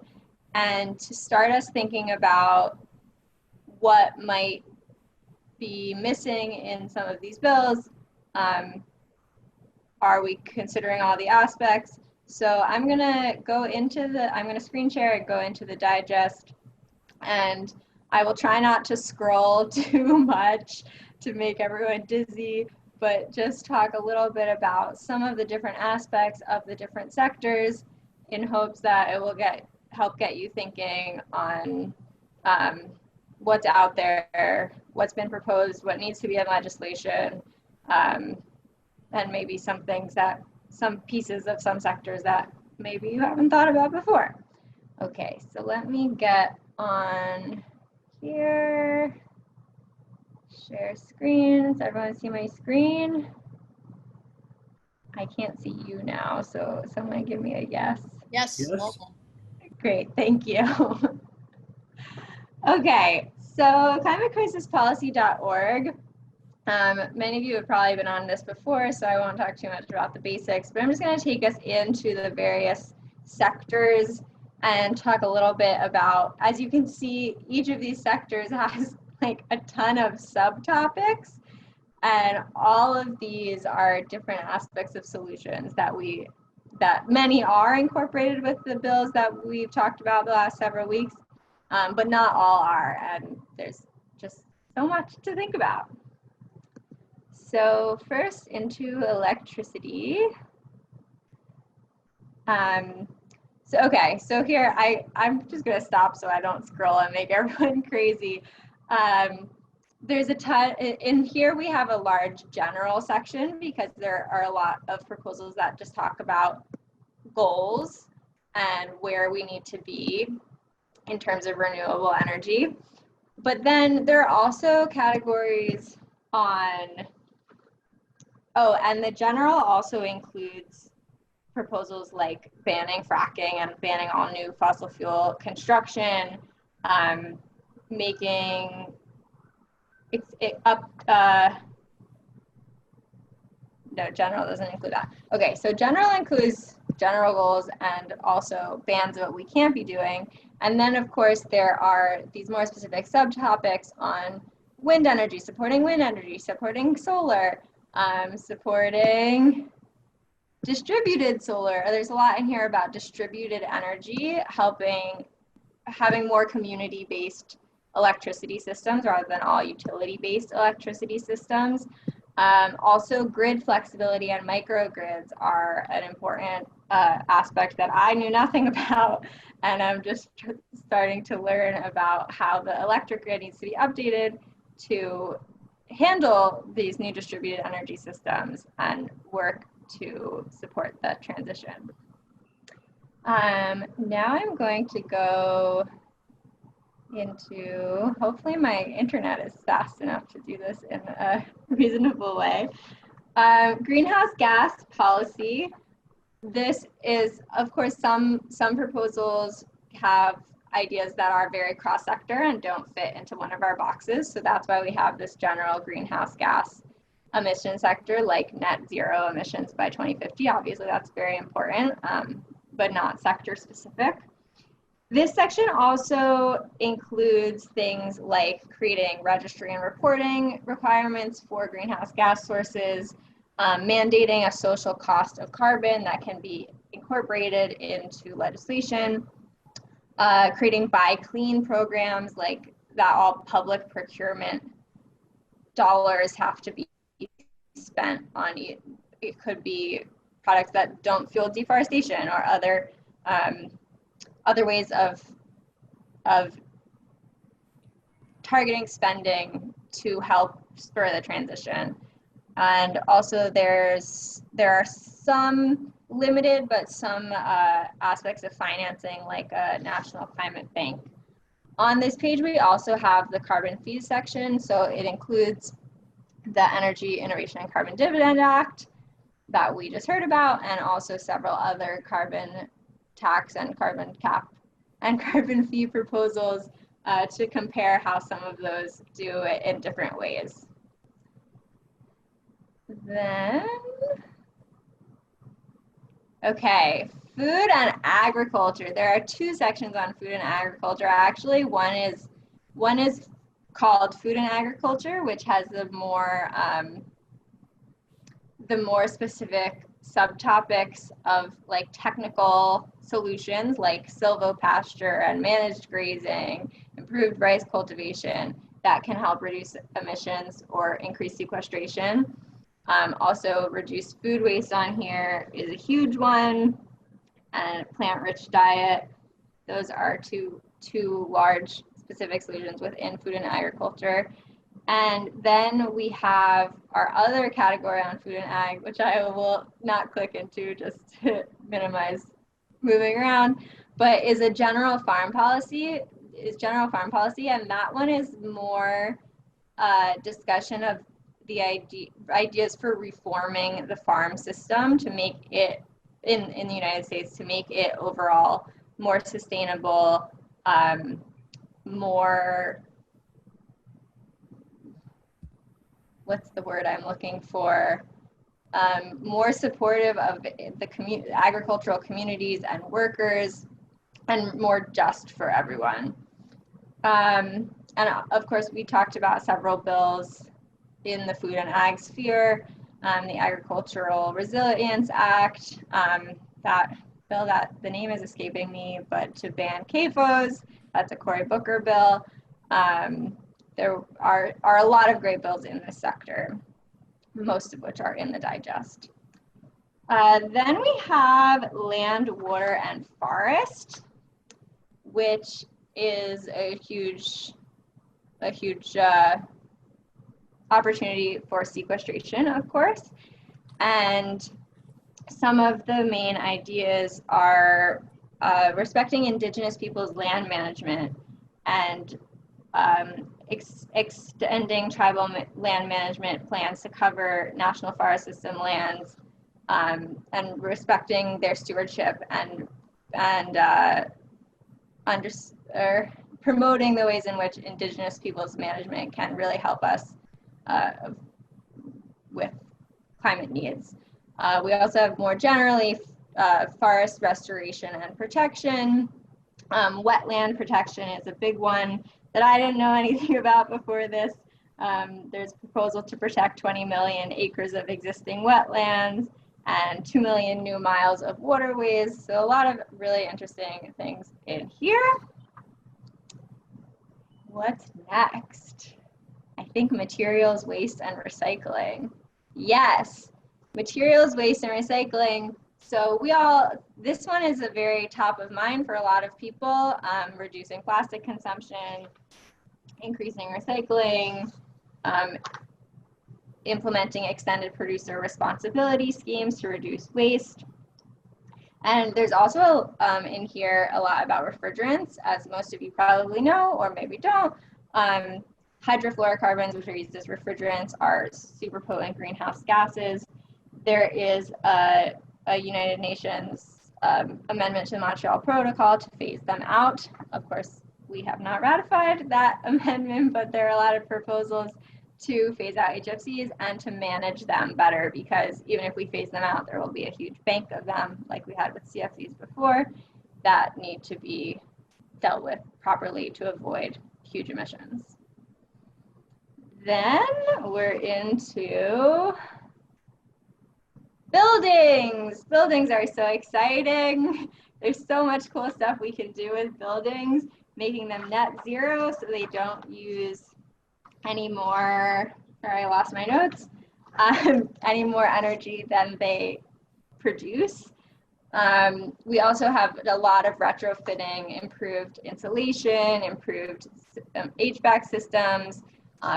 and to start us thinking about what might be missing in some of these bills. Are we considering all the aspects? So I'm gonna screen share and go into the digest, and I will try not to scroll too much to make everyone dizzy, but just talk a little bit about some of the different aspects of the different sectors in hopes that it will get help get you thinking on what's out there, what's been proposed, what needs to be in legislation, and maybe some pieces of some sectors that maybe you haven't thought about before. Okay, so let me get on here. Share screen. Does everyone see my screen? I can't see you now, so someone give me a yes. Yes. Yes. Welcome. Great, thank you. Okay, so climatecrisispolicy.org. Many of you have probably been on this before, so I won't talk too much about the basics, but I'm just going to take us into the various sectors and talk a little bit about, as you can see, each of these sectors has like a ton of subtopics, and all of these are different aspects of solutions that many are incorporated with the bills that we've talked about the last several weeks, but not all are, and there's just so much to think about. So first into electricity. So here I'm just gonna stop so I don't scroll and make everyone crazy. There's a ton, in here we have a large general section because there are a lot of proposals that just talk about goals and where we need to be in terms of renewable energy. But then there are also categories on, and the general also includes proposals like banning fracking and banning all new fossil fuel construction, making no, general doesn't include that. Okay, so general includes general goals and also bans of what we can't be doing. And then of course there are these more specific subtopics on wind energy, supporting solar, supporting distributed solar. There's a lot in here about distributed energy, having more community-based electricity systems rather than all utility-based electricity systems. Also, grid flexibility and microgrids are an important aspect that I knew nothing about, and I'm just starting to learn about how the electric grid needs to be updated to handle these new distributed energy systems and work to support the transition. Now I'm going to go into, hopefully my internet is fast enough to do this in a reasonable way. Greenhouse gas policy. This is, of course, some proposals have ideas that are very cross-sector and don't fit into one of our boxes. So that's why we have this general greenhouse gas emission sector, like net zero emissions by 2050. Obviously, that's very important, but not sector specific. This section also includes things like creating registry and reporting requirements for greenhouse gas sources, mandating a social cost of carbon that can be incorporated into legislation, creating buy clean programs, like that all public procurement dollars have to be spent on it. It could be products that don't fuel deforestation or other ways of targeting spending to help spur the transition. And also there are some limited, but some aspects of financing, like a national climate bank. On this page, we also have the carbon fees section. So it includes the Energy Innovation and Carbon Dividend Act that we just heard about, and also several other carbon tax and carbon cap and carbon fee proposals to compare how some of those do it in different ways. Then, okay, food and agriculture. There are two sections on food and agriculture. Actually, one is called food and agriculture, which has the more specific subtopics of like technical solutions like silvopasture and managed grazing, improved rice cultivation that can help reduce emissions or increase sequestration. Also, reduced food waste on here is a huge one, and plant-rich diet. Those are two large specific solutions within food and agriculture. And then we have our other category on food and ag, which I will not click into just to minimize moving around, but is general farm policy, and that one is more discussion of the ideas for reforming the farm system to make it, in the United States, to make it overall more sustainable, more, what's the word I'm looking for? More supportive of the agricultural communities and workers, and more just for everyone. And of course, we talked about several bills in the food and ag sphere, the Agricultural Resilience Act, that bill that the name is escaping me, but to ban CAFOs, that's a Cory Booker bill. There are a lot of great bills in this sector, most of which are in the digest. Then we have land, water, and forest, which is a huge opportunity for sequestration, of course. And some of the main ideas are respecting Indigenous peoples' land management and extending tribal land management plans to cover National Forest System lands, and respecting their stewardship and promoting the ways in which Indigenous peoples' management can really help us with climate needs. We also have more generally forest restoration and protection. Wetland protection is a big one that I didn't know anything about before this. There's a proposal to protect 20 million acres of existing wetlands and 2 million new miles of waterways. So a lot of really interesting things in here. What's next? I think materials, waste, and recycling. Yes, materials, waste, and recycling. So this one is a very top of mind for a lot of people, reducing plastic consumption, increasing recycling, implementing extended producer responsibility schemes to reduce waste. And there's also in here a lot about refrigerants, as most of you probably know, or maybe don't. Hydrofluorocarbons, which are used as refrigerants, are super potent greenhouse gases. There is a United Nations amendment to the Montreal Protocol to phase them out. Of course, we have not ratified that amendment, but there are a lot of proposals to phase out HFCs and to manage them better, because even if we phase them out, there will be a huge bank of them, like we had with CFCs before, that need to be dealt with properly to avoid huge emissions. Then we're into buildings. Buildings are so exciting. There's so much cool stuff we can do with buildings, making them net zero so they don't use any more, sorry, I lost my notes, any more energy than they produce. We also have a lot of retrofitting, improved insulation, improved HVAC systems,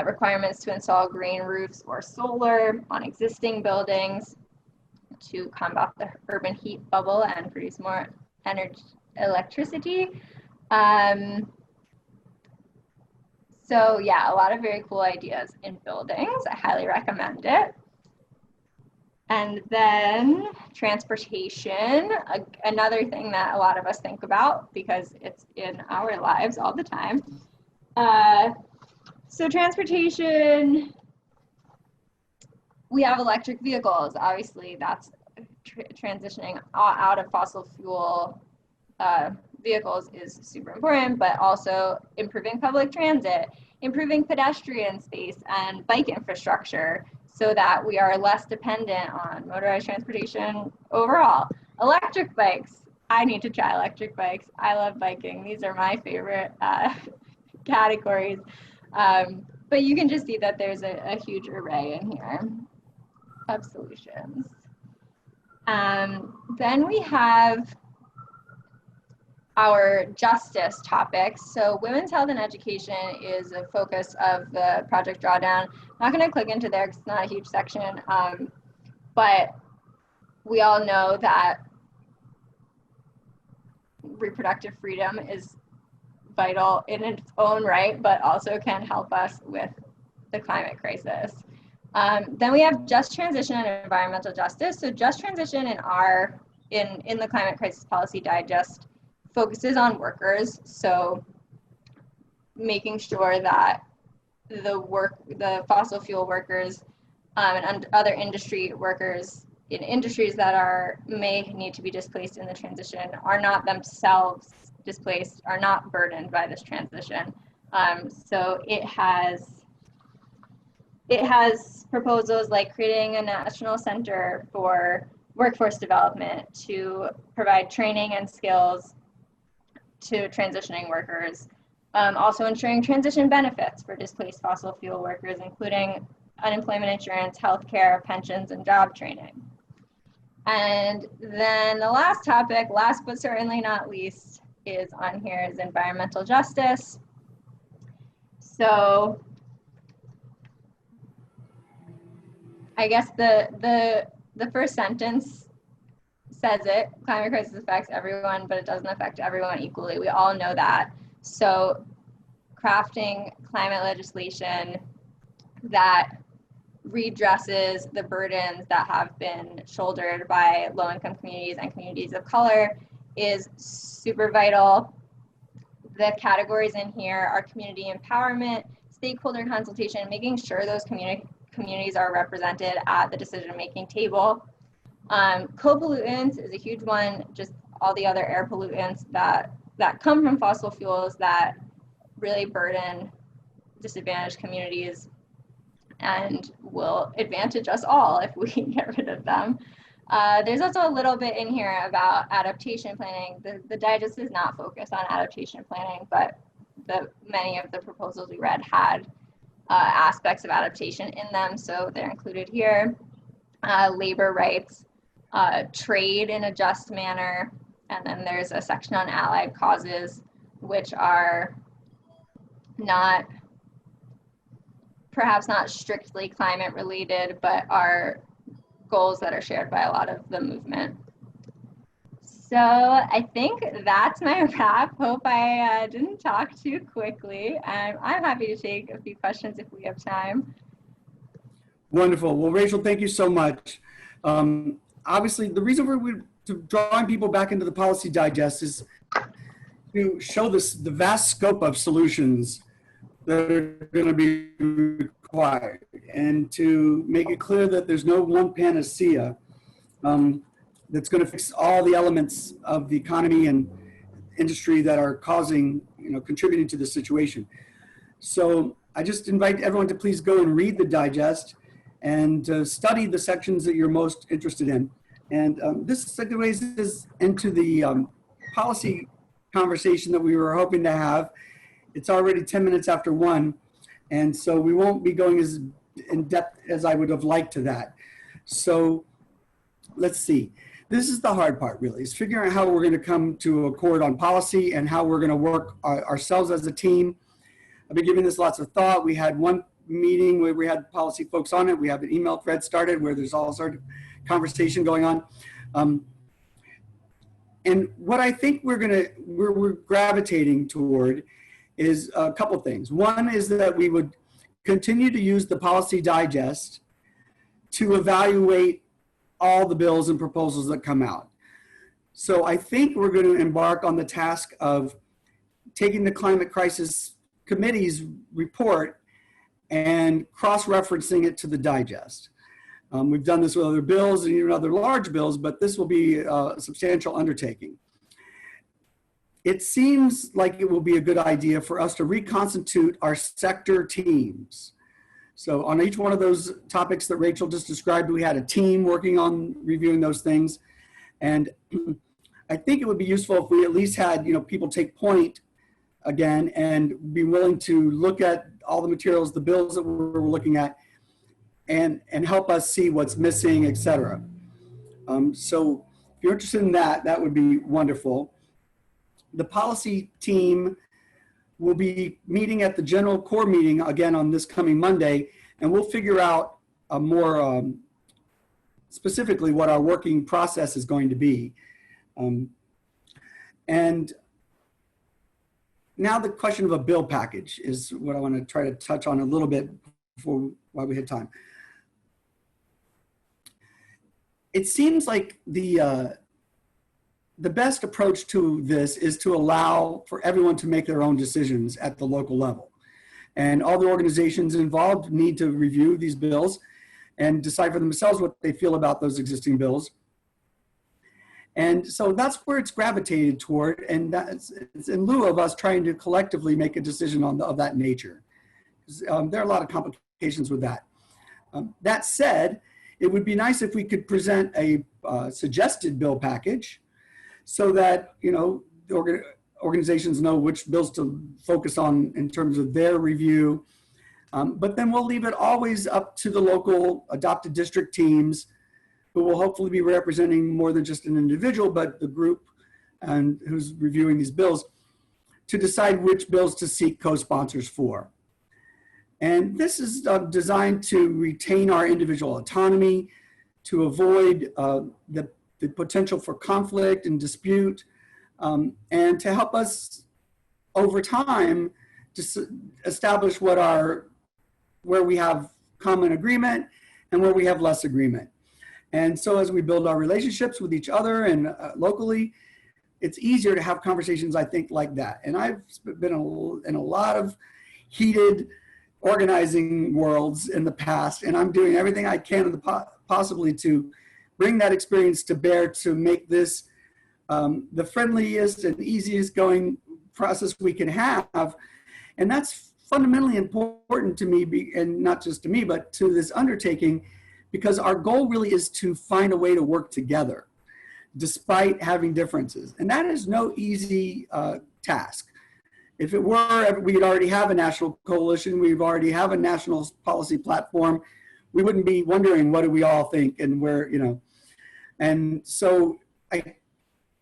requirements to install green roofs or solar on existing buildings to combat the urban heat bubble and produce more electricity. So yeah, a lot of very cool ideas in buildings. I highly recommend it. And then transportation, another thing that a lot of us think about because it's in our lives all the time. So transportation, we have electric vehicles. Obviously, that's transitioning out of fossil fuel vehicles is super important, but also improving public transit, improving pedestrian space and bike infrastructure so that we are less dependent on motorized transportation overall. Electric bikes, I need to try electric bikes. I love biking. These are my favorite categories. But you can just see that there's a huge array in here of solutions. Then we have our justice topics. So women's health and education is a focus of the project drawdown. I'm not going to click into there because it's not a huge section, but we all know that reproductive freedom is vital in its own right, but also can help us with the climate crisis. Then we have just transition and environmental justice. So just transition in the Climate Crisis Policy Digest focuses on workers. So making sure that the fossil fuel workers and other industry workers in industries that may need to be displaced in the transition are not themselves displaced, are not burdened by this transition. So it has proposals like creating a national center for workforce development to provide training and skills to transitioning workers. Also ensuring transition benefits for displaced fossil fuel workers, including unemployment insurance, healthcare, pensions, and job training. And then the last topic, last but certainly not least, is on here is environmental justice. So I guess the first sentence says it, climate crisis affects everyone, but it doesn't affect everyone equally. We all know that. So crafting climate legislation that redresses the burdens that have been shouldered by low-income communities and communities of color is super vital. The categories in here are community empowerment, stakeholder consultation, making sure those communities are represented at the decision-making table. Co-pollutants is a huge one, just all the other air pollutants that come from fossil fuels that really burden disadvantaged communities and will advantage us all if we get rid of them. There's also a little bit in here about adaptation planning. The digest is not focused on adaptation planning, but many of the proposals we read had aspects of adaptation in them, so they're included here. Labor rights, trade in a just manner, and then there's a section on allied causes, which are perhaps not strictly climate related, but are goals that are shared by a lot of the movement. So I think that's my wrap. Hope I didn't talk too quickly. I'm happy to take a few questions if we have time. Wonderful. Well, Rachel, thank you so much. Obviously, the reason we're drawing people back into the Policy Digest is to show the vast scope of solutions that are going to be required, and to make it clear that there's no one panacea that's going to fix all the elements of the economy and industry that are contributing to the situation. So I just invite everyone to please go and read the digest and study the sections that you're most interested in. And this segues us into the policy conversation that we were hoping to have. It's already 10 minutes after 1, and so we won't be going as in depth as I would have liked to that. So let's see. This is the hard part, really, is figuring out how we're going to come to accord on policy and how we're going to work ourselves as a team. I've been giving this lots of thought. We had one meeting where we had policy folks on it. We have an email thread started where there's all sorts of conversation going on. And what I think we're gravitating toward is a couple things. One is that we would continue to use the Policy Digest to evaluate all the bills and proposals that come out. So I think we're going to embark on the task of taking the Climate Crisis Committee's report and cross-referencing it to the digest. We've done this with other bills and even other large bills, but this will be a substantial undertaking. It seems like it will be a good idea for us to reconstitute our sector teams. So on each one of those topics that Rachel just described, we had a team working on reviewing those things. And I think it would be useful if we at least had people take point again and be willing to look at all the materials, the bills that we're looking at, and help us see what's missing, et cetera. So if you're interested in that, that would be wonderful. the policy team will be meeting at the general core meeting again on this coming Monday, and we'll figure out more specifically what our working process is going to be. And now the question of a bill package is what I want to try to touch on a little bit before while we had time. It seems like the best approach to this is to allow for everyone to make their own decisions at the local level. And all the organizations involved need to review these bills and decide for themselves what they feel about those existing bills. And so that's where it's gravitated toward, and that's it's in lieu of us trying to collectively make a decision of that nature. There are a lot of complications with that. That said, it would be nice if we could present a suggested bill package so that, you know, the organizations know which bills to focus on in terms of their review. But then we'll leave it always up to the local adopted district teams, who will hopefully be representing more than just an individual, but the group and who's reviewing these bills, to decide which bills to seek co-sponsors for. And this is designed to retain our individual autonomy, to avoid the potential for conflict and dispute, and to help us over time to establish where we have common agreement and where we have less agreement. And so as we build our relationships with each other and locally, it's easier to have conversations, I think, like that. And I've been in a lot of heated organizing worlds in the past, and I'm doing everything I can possibly to bring that experience to bear to make this the friendliest and easiest going process we can have. And that's fundamentally important to me, and not just to me, but to this undertaking, because our goal really is to find a way to work together despite having differences. And that is no easy task. If it were, we'd already have a national coalition, we'd already have a national policy platform, we wouldn't be wondering what do we all think and where, you know. And so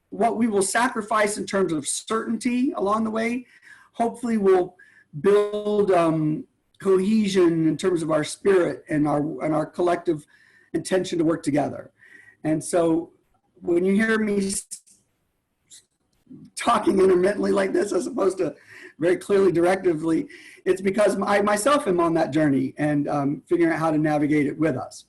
what we will sacrifice in terms of certainty along the way, hopefully will build cohesion in terms of our spirit and our collective intention to work together. And so when you hear me talking intermittently like this, as opposed to very clearly directively, it's because I myself am on that journey and figuring out how to navigate it with us.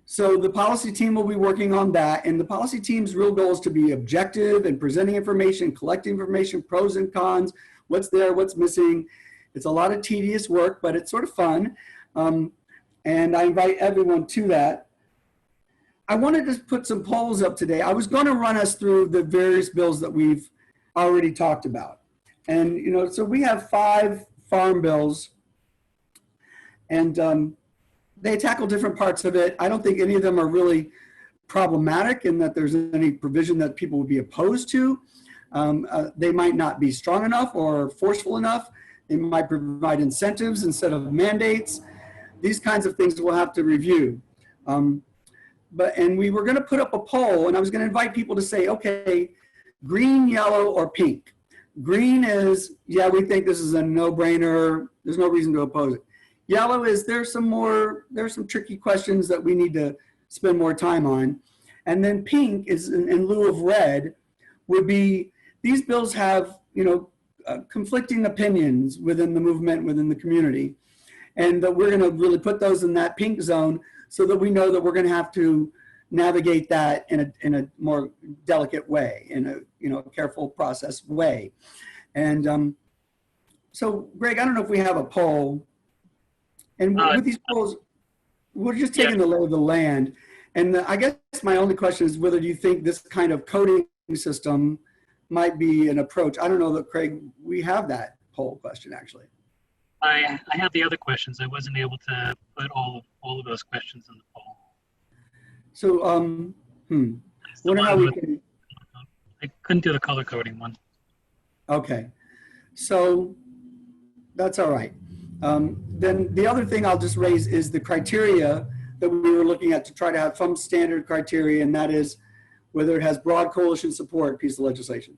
So the policy team will be working on that, and the policy team's real goal is to be objective and presenting information, collecting information, pros and cons, what's there, what's missing. It's a lot of tedious work, but it's sort of fun. And I invite everyone to that. I wanted to put some polls up today. I was going to run us through the various bills that we've already talked about. And, you know, so we have 5 farm bills, and they tackle different parts of it. I don't think any of them are really problematic in that there's any provision that people would be opposed to. They might not be strong enough or forceful enough. They might provide incentives instead of mandates. These kinds of things we'll have to review. And we were going to put up a poll, and I was going to invite people to say, okay, green, yellow, or pink. Green is, yeah, we think this is a no-brainer. There's no reason to oppose it. Yellow is there's some tricky questions that we need to spend more time on. And then pink is in lieu of red would be, these bills have, you know, conflicting opinions within the movement, within the community. And that we're going to really put those in that pink zone so that we know that we're going to have to navigate that in a more delicate way, in a, you know, careful process way. And so, Greg, I don't know if we have a poll. And with these polls, we're just taking the lay of the land. And I guess my only question is whether you think this kind of coding system might be an approach. I don't know that, Craig, we have that poll question actually. I have the other questions. I wasn't able to put all of those questions in the poll. So, wonder how we can. I couldn't do the color coding one. Okay, so that's all right. Then the other thing I'll just raise is the criteria that we were looking at to try to have some standard criteria, and that is whether it has broad coalition support, piece of legislation.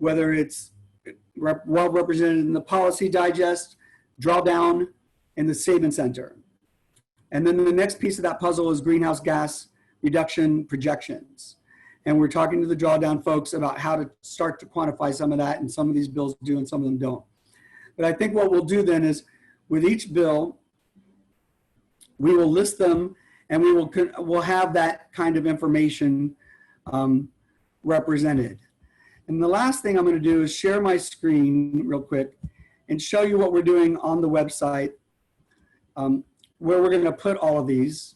whether it's well represented in the policy digest, drawdown, and the Sabin Center. And then the next piece of that puzzle is greenhouse gas reduction projections. And we're talking to the drawdown folks about how to start to quantify some of that, and some of these bills do and some of them don't. But I think what we'll do then is with each bill, we will list them, and we'll have that kind of information represented. And the last thing I'm going to do is share my screen real quick and show you what we're doing on the website, where we're going to put all of these.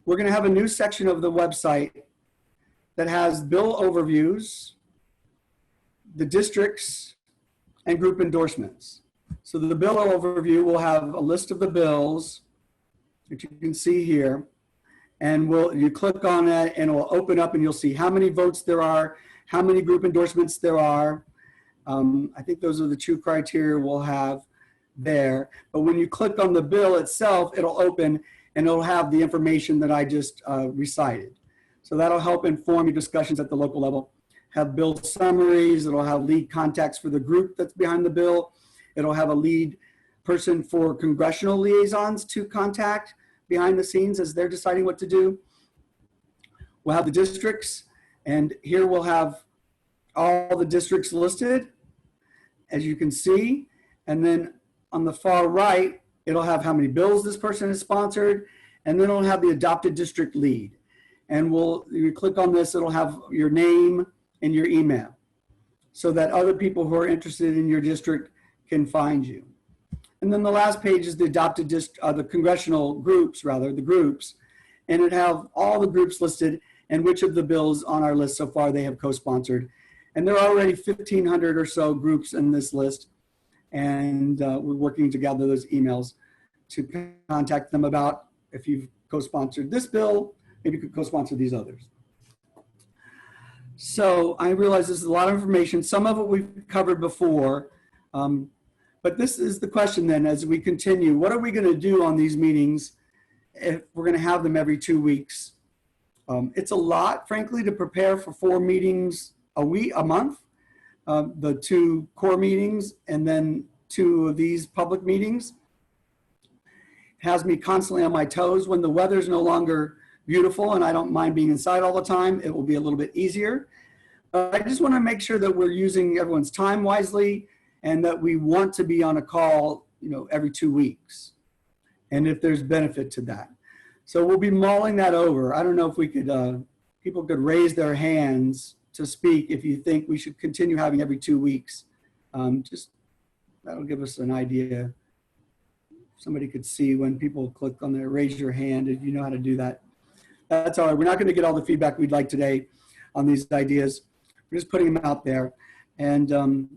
We're going to have a new section of the website that has bill overviews, the districts, and group endorsements. So the bill overview will have a list of the bills that you can see here. And you click on it and it will open up and you'll see how many votes there are, how many group endorsements there are. I think those are the two criteria we'll have there. But when you click on the bill itself, it'll open and it'll have the information that I just recited. So that'll help inform your discussions at the local level. Have bill summaries, it'll have lead contacts for the group that's behind the bill. It'll have a lead person for congressional liaisons to contact behind the scenes as they're deciding what to do. We'll have the districts, and here we'll have all the districts listed, as you can see. And then on the far right, it'll have how many bills this person has sponsored, and then it'll have the adopted district lead. And you click on this, it'll have your name and your email so that other people who are interested in your district can find you. And then the last page is the adopted the congressional groups, the groups. And it have all the groups listed and which of the bills on our list so far they have co-sponsored. And there are already 1,500 or so groups in this list. And we're working to gather those emails to contact them about if you've co-sponsored this bill, maybe you could co-sponsor these others. So I realize this is a lot of information. Some of it we've covered before. But this is the question then as we continue. What are we going to do on these meetings if we're going to have them every 2 weeks? It's a lot, frankly, to prepare for 4 meetings a month. The 2 core meetings and then 2 of these public meetings. It has me constantly on my toes. When the weather's no longer beautiful and I don't mind being inside all the time, it will be a little bit easier. I just want to make sure that we're using everyone's time wisely and that we want to be on a call, every 2 weeks. And if there's benefit to that. So we'll be mulling that over. I don't know if we could, people could raise their hands to speak if you think we should continue having every 2 weeks. Just that'll give us an idea. Somebody could see when people click on there, raise your hand if you know how to do that. That's all right. We're not going to get all the feedback we'd like today on these ideas. We're just putting them out there. And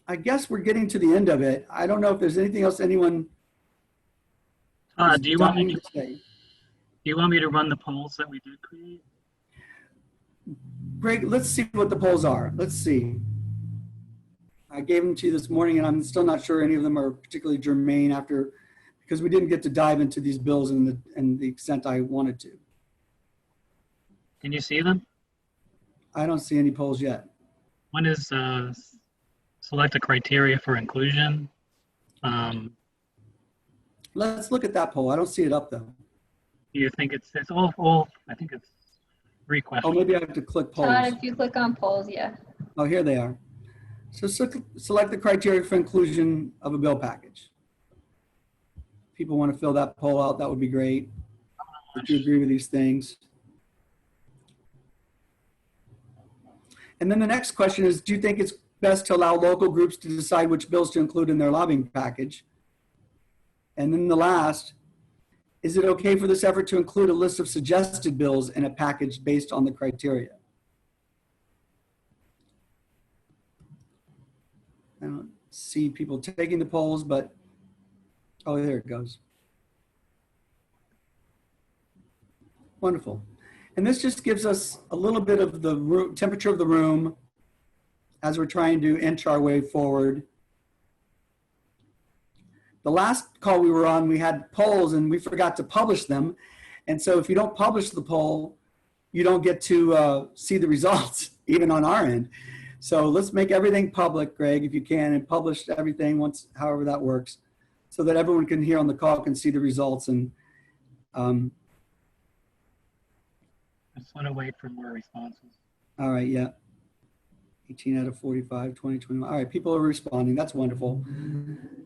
I guess we're getting to the end of it. I don't know if there's anything else anyone. Do you want me to run the polls that we did create? Great. Let's see what the polls are. Let's see. I gave them to you this morning, and I'm still not sure any of them are particularly germane because we didn't get to dive into these bills in the extent I wanted to. Can you see them? I don't see any polls yet. One is select a criteria for inclusion. Let's look at that poll. I don't see it up though. Do you think it's all I think it's 3 questions. Oh, maybe I have to click polls. If you click on polls, yeah. Oh, here they are. So select the criteria for inclusion of a bill package. If people want to fill that poll out, that would be great. If you agree with these things. And then the next question is, do you think it's best to allow local groups to decide which bills to include in their lobbying package? And then the last, is it okay for this effort to include a list of suggested bills in a package based on the criteria? I don't see people taking the polls, but, oh, there it goes. Wonderful. And this just gives us a little bit of the temperature of the room as we're trying to inch our way forward. The last call we were on, we had polls and we forgot to publish them. And so if you don't publish the poll, you don't get to see the results, even on our end. So let's make everything public, Greg, if you can, and publish everything once, however that works, so that everyone can hear on the call, can see the results. And I just want to wait for more responses. all right, yeah. 18 out of 45, 20, 21. All right, people are responding. That's wonderful.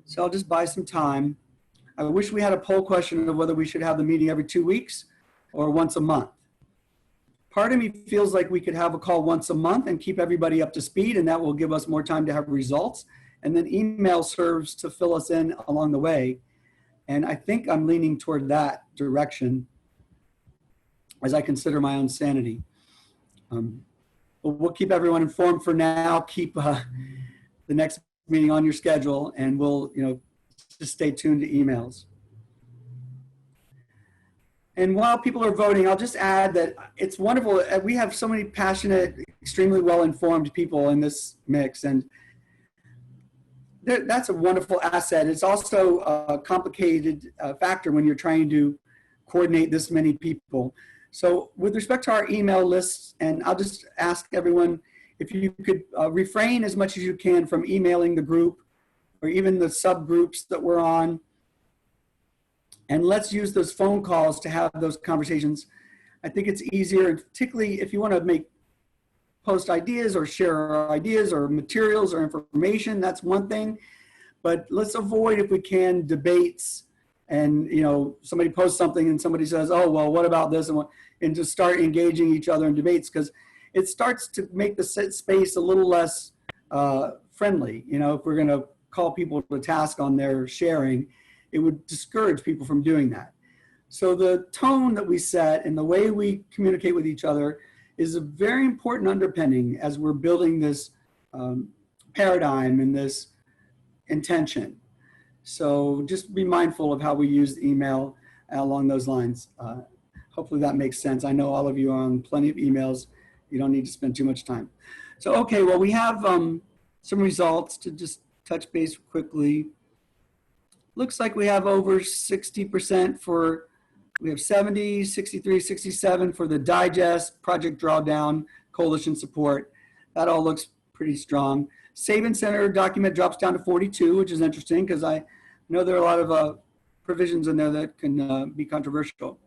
So I'll just buy some time. I wish we had a poll question of whether we should have the meeting every 2 weeks or once a month. Part of me feels like we could have a call once a month and keep everybody up to speed, and that will give us more time to have results. And then email serves to fill us in along the way. And I think I'm leaning toward that direction as I consider my own sanity. But we'll keep everyone informed for now. Keep the next meeting on your schedule, and we'll, just stay tuned to emails. And while people are voting, I'll just add that it's wonderful. We have so many passionate, extremely well-informed people in this mix, and that's a wonderful asset. It's also a complicated factor when you're trying to coordinate this many people. So with respect to our email lists, and I'll just ask everyone if you could refrain as much as you can from emailing the group or even the subgroups that we're on. And let's use those phone calls to have those conversations. I think it's easier, particularly if you want to post ideas or share ideas or materials or information, that's one thing. But let's avoid, if we can, debates and somebody posts something and somebody says, oh, well, what about this? And just start engaging each other in debates, because it starts to make the space a little less friendly. If we're going to call people to task on their sharing, it would discourage people from doing that. So the tone that we set and the way we communicate with each other is a very important underpinning as we're building this paradigm and this intention. So just be mindful of how we use email along those lines. Hopefully that makes sense. I know all of you are on plenty of emails. You don't need to spend too much time. So, okay, well, we have some results to just touch base quickly. Looks like we have over 60% for, we have 70, 63, 67 for the digest, project drawdown, coalition support. That all looks pretty strong. Sabin Center document drops down to 42, which is interesting because I know there are a lot of provisions in there that can be controversial.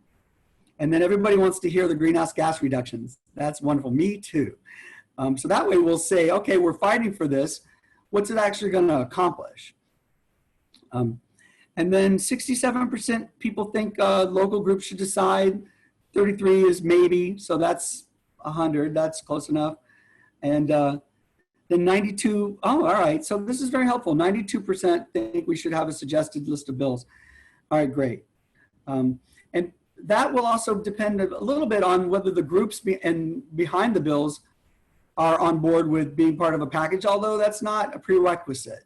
And then everybody wants to hear the greenhouse gas reductions. That's wonderful. Me too. So that way we'll say, okay, we're fighting for this. What's it actually going to accomplish? And then 67% people think local groups should decide. 33 is maybe, so that's 100. That's close enough. And then 92, oh, all right. So this is very helpful. 92% think we should have a suggested list of bills. All right, great. And that will also depend a little bit on whether the groups behind the bills are on board with being part of a package, although that's not a prerequisite.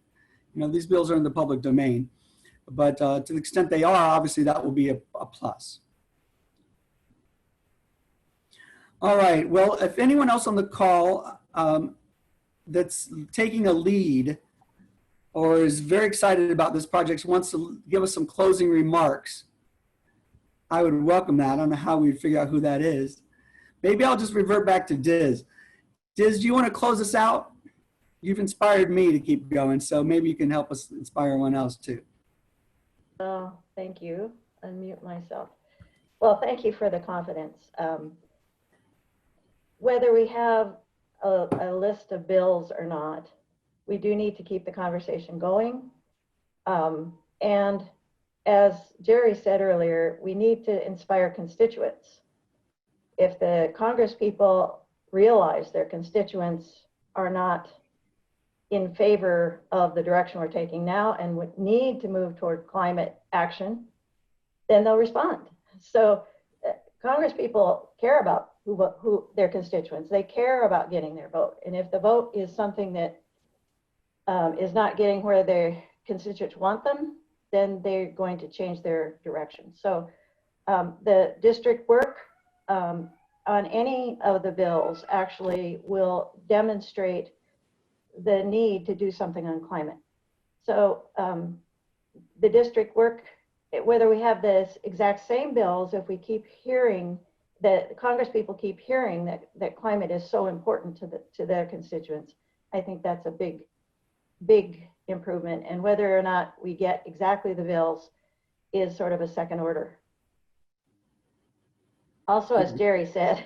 These bills are in the public domain, but to the extent they are, obviously that will be a plus. All right, well, if anyone else on the call that's taking a lead or is very excited about this project, wants to give us some closing remarks, I would welcome that. I don't know how we'd figure out who that is. Maybe I'll just revert back to Diz. Diz, do you want to close us out? You've inspired me to keep going, so maybe you can help us inspire everyone else too. Oh, thank you. Unmute myself. Well, thank you for the confidence. Whether we have a list of bills or not, we do need to keep the conversation going. And as Jerry said earlier, we need to inspire constituents. If the Congress people realize their constituents are not in favor of the direction we're taking now and would need to move toward climate action, then they'll respond. So Congress people care about who their constituents. They care about getting their vote. And if the vote is something that is not getting where their constituents want them, then they're going to change their direction. So the district work on any of the bills actually will demonstrate the need to do something on climate. So the district work, whether we have this exact same bills, if we keep hearing that Congress people keep hearing that climate is so important to their constituents, I think that's a big improvement. And whether or not we get exactly the bills is sort of a second order. Also, as Jerry said,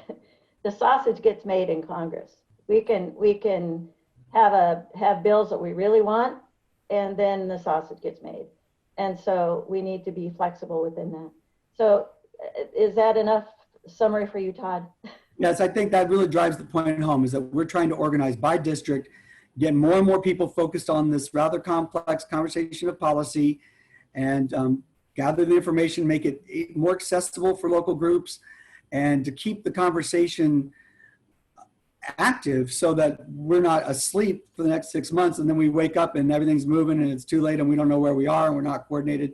the sausage gets made in Congress. We can have bills that we really want, and then the sausage gets made. And so we need to be flexible within that. So is that enough summary for you, Todd? Yes, I think that really drives the point home, is that we're trying to organize by district, get more and more people focused on this rather complex conversation of policy, and gather the information, make it more accessible for local groups, and to keep the conversation active so that we're not asleep for the next 6 months and then we wake up and everything's moving and it's too late and we don't know where we are and we're not coordinated.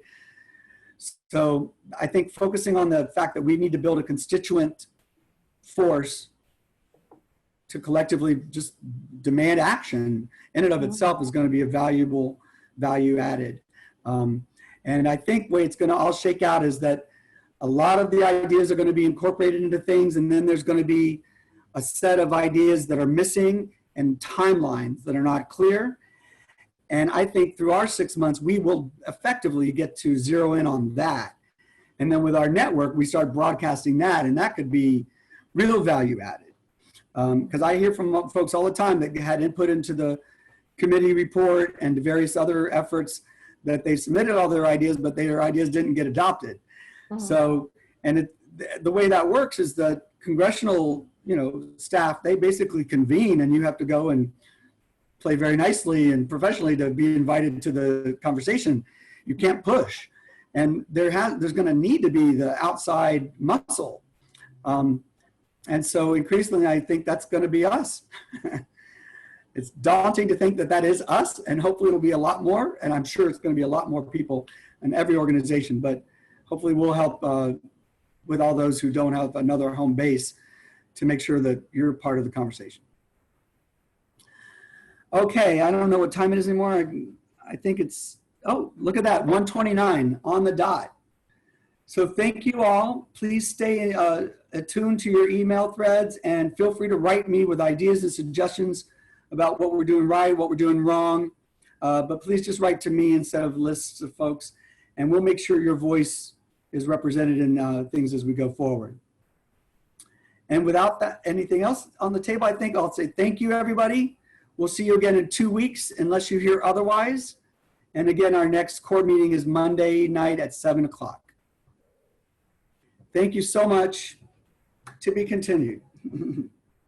So I think focusing on the fact that we need to build a constituent force to collectively just demand action in and of itself is going to be a valuable value added. And I think the way it's going to all shake out is that a lot of the ideas are going to be incorporated into things, and then there's going to be a set of ideas that are missing and timelines that are not clear. And I think through our 6 months, we will effectively get to zero in on that. And then with our network, we start broadcasting that, and that could be real value added. Because I hear from folks all the time that had input into the committee report and the various other efforts that they submitted all their ideas, but their ideas didn't get adopted. So, and the way that works is that congressional, staff, they basically convene and you have to go and play very nicely and professionally to be invited to the conversation. You can't push. And there's going to need to be the outside muscle. And so increasingly, I think that's going to be us. It's daunting to think that that is us, and hopefully it'll be a lot more. And I'm sure it's going to be a lot more people in every organization, but hopefully we'll help with all those who don't have another home base to make sure that you're part of the conversation. Okay, I don't know what time it is anymore. I think it's, oh, look at that, 1:29 on the dot. So thank you all. Please stay attuned to your email threads and feel free to write me with ideas and suggestions about what we're doing right, what we're doing wrong. But please just write to me instead of lists of folks, and we'll make sure your voice is represented in things as we go forward. And without anything else on the table, I think I'll say thank you, everybody. We'll see you again in 2 weeks, unless you hear otherwise. And again, our next core meeting is Monday night at 7 o'clock. Thank you so much. To be continued.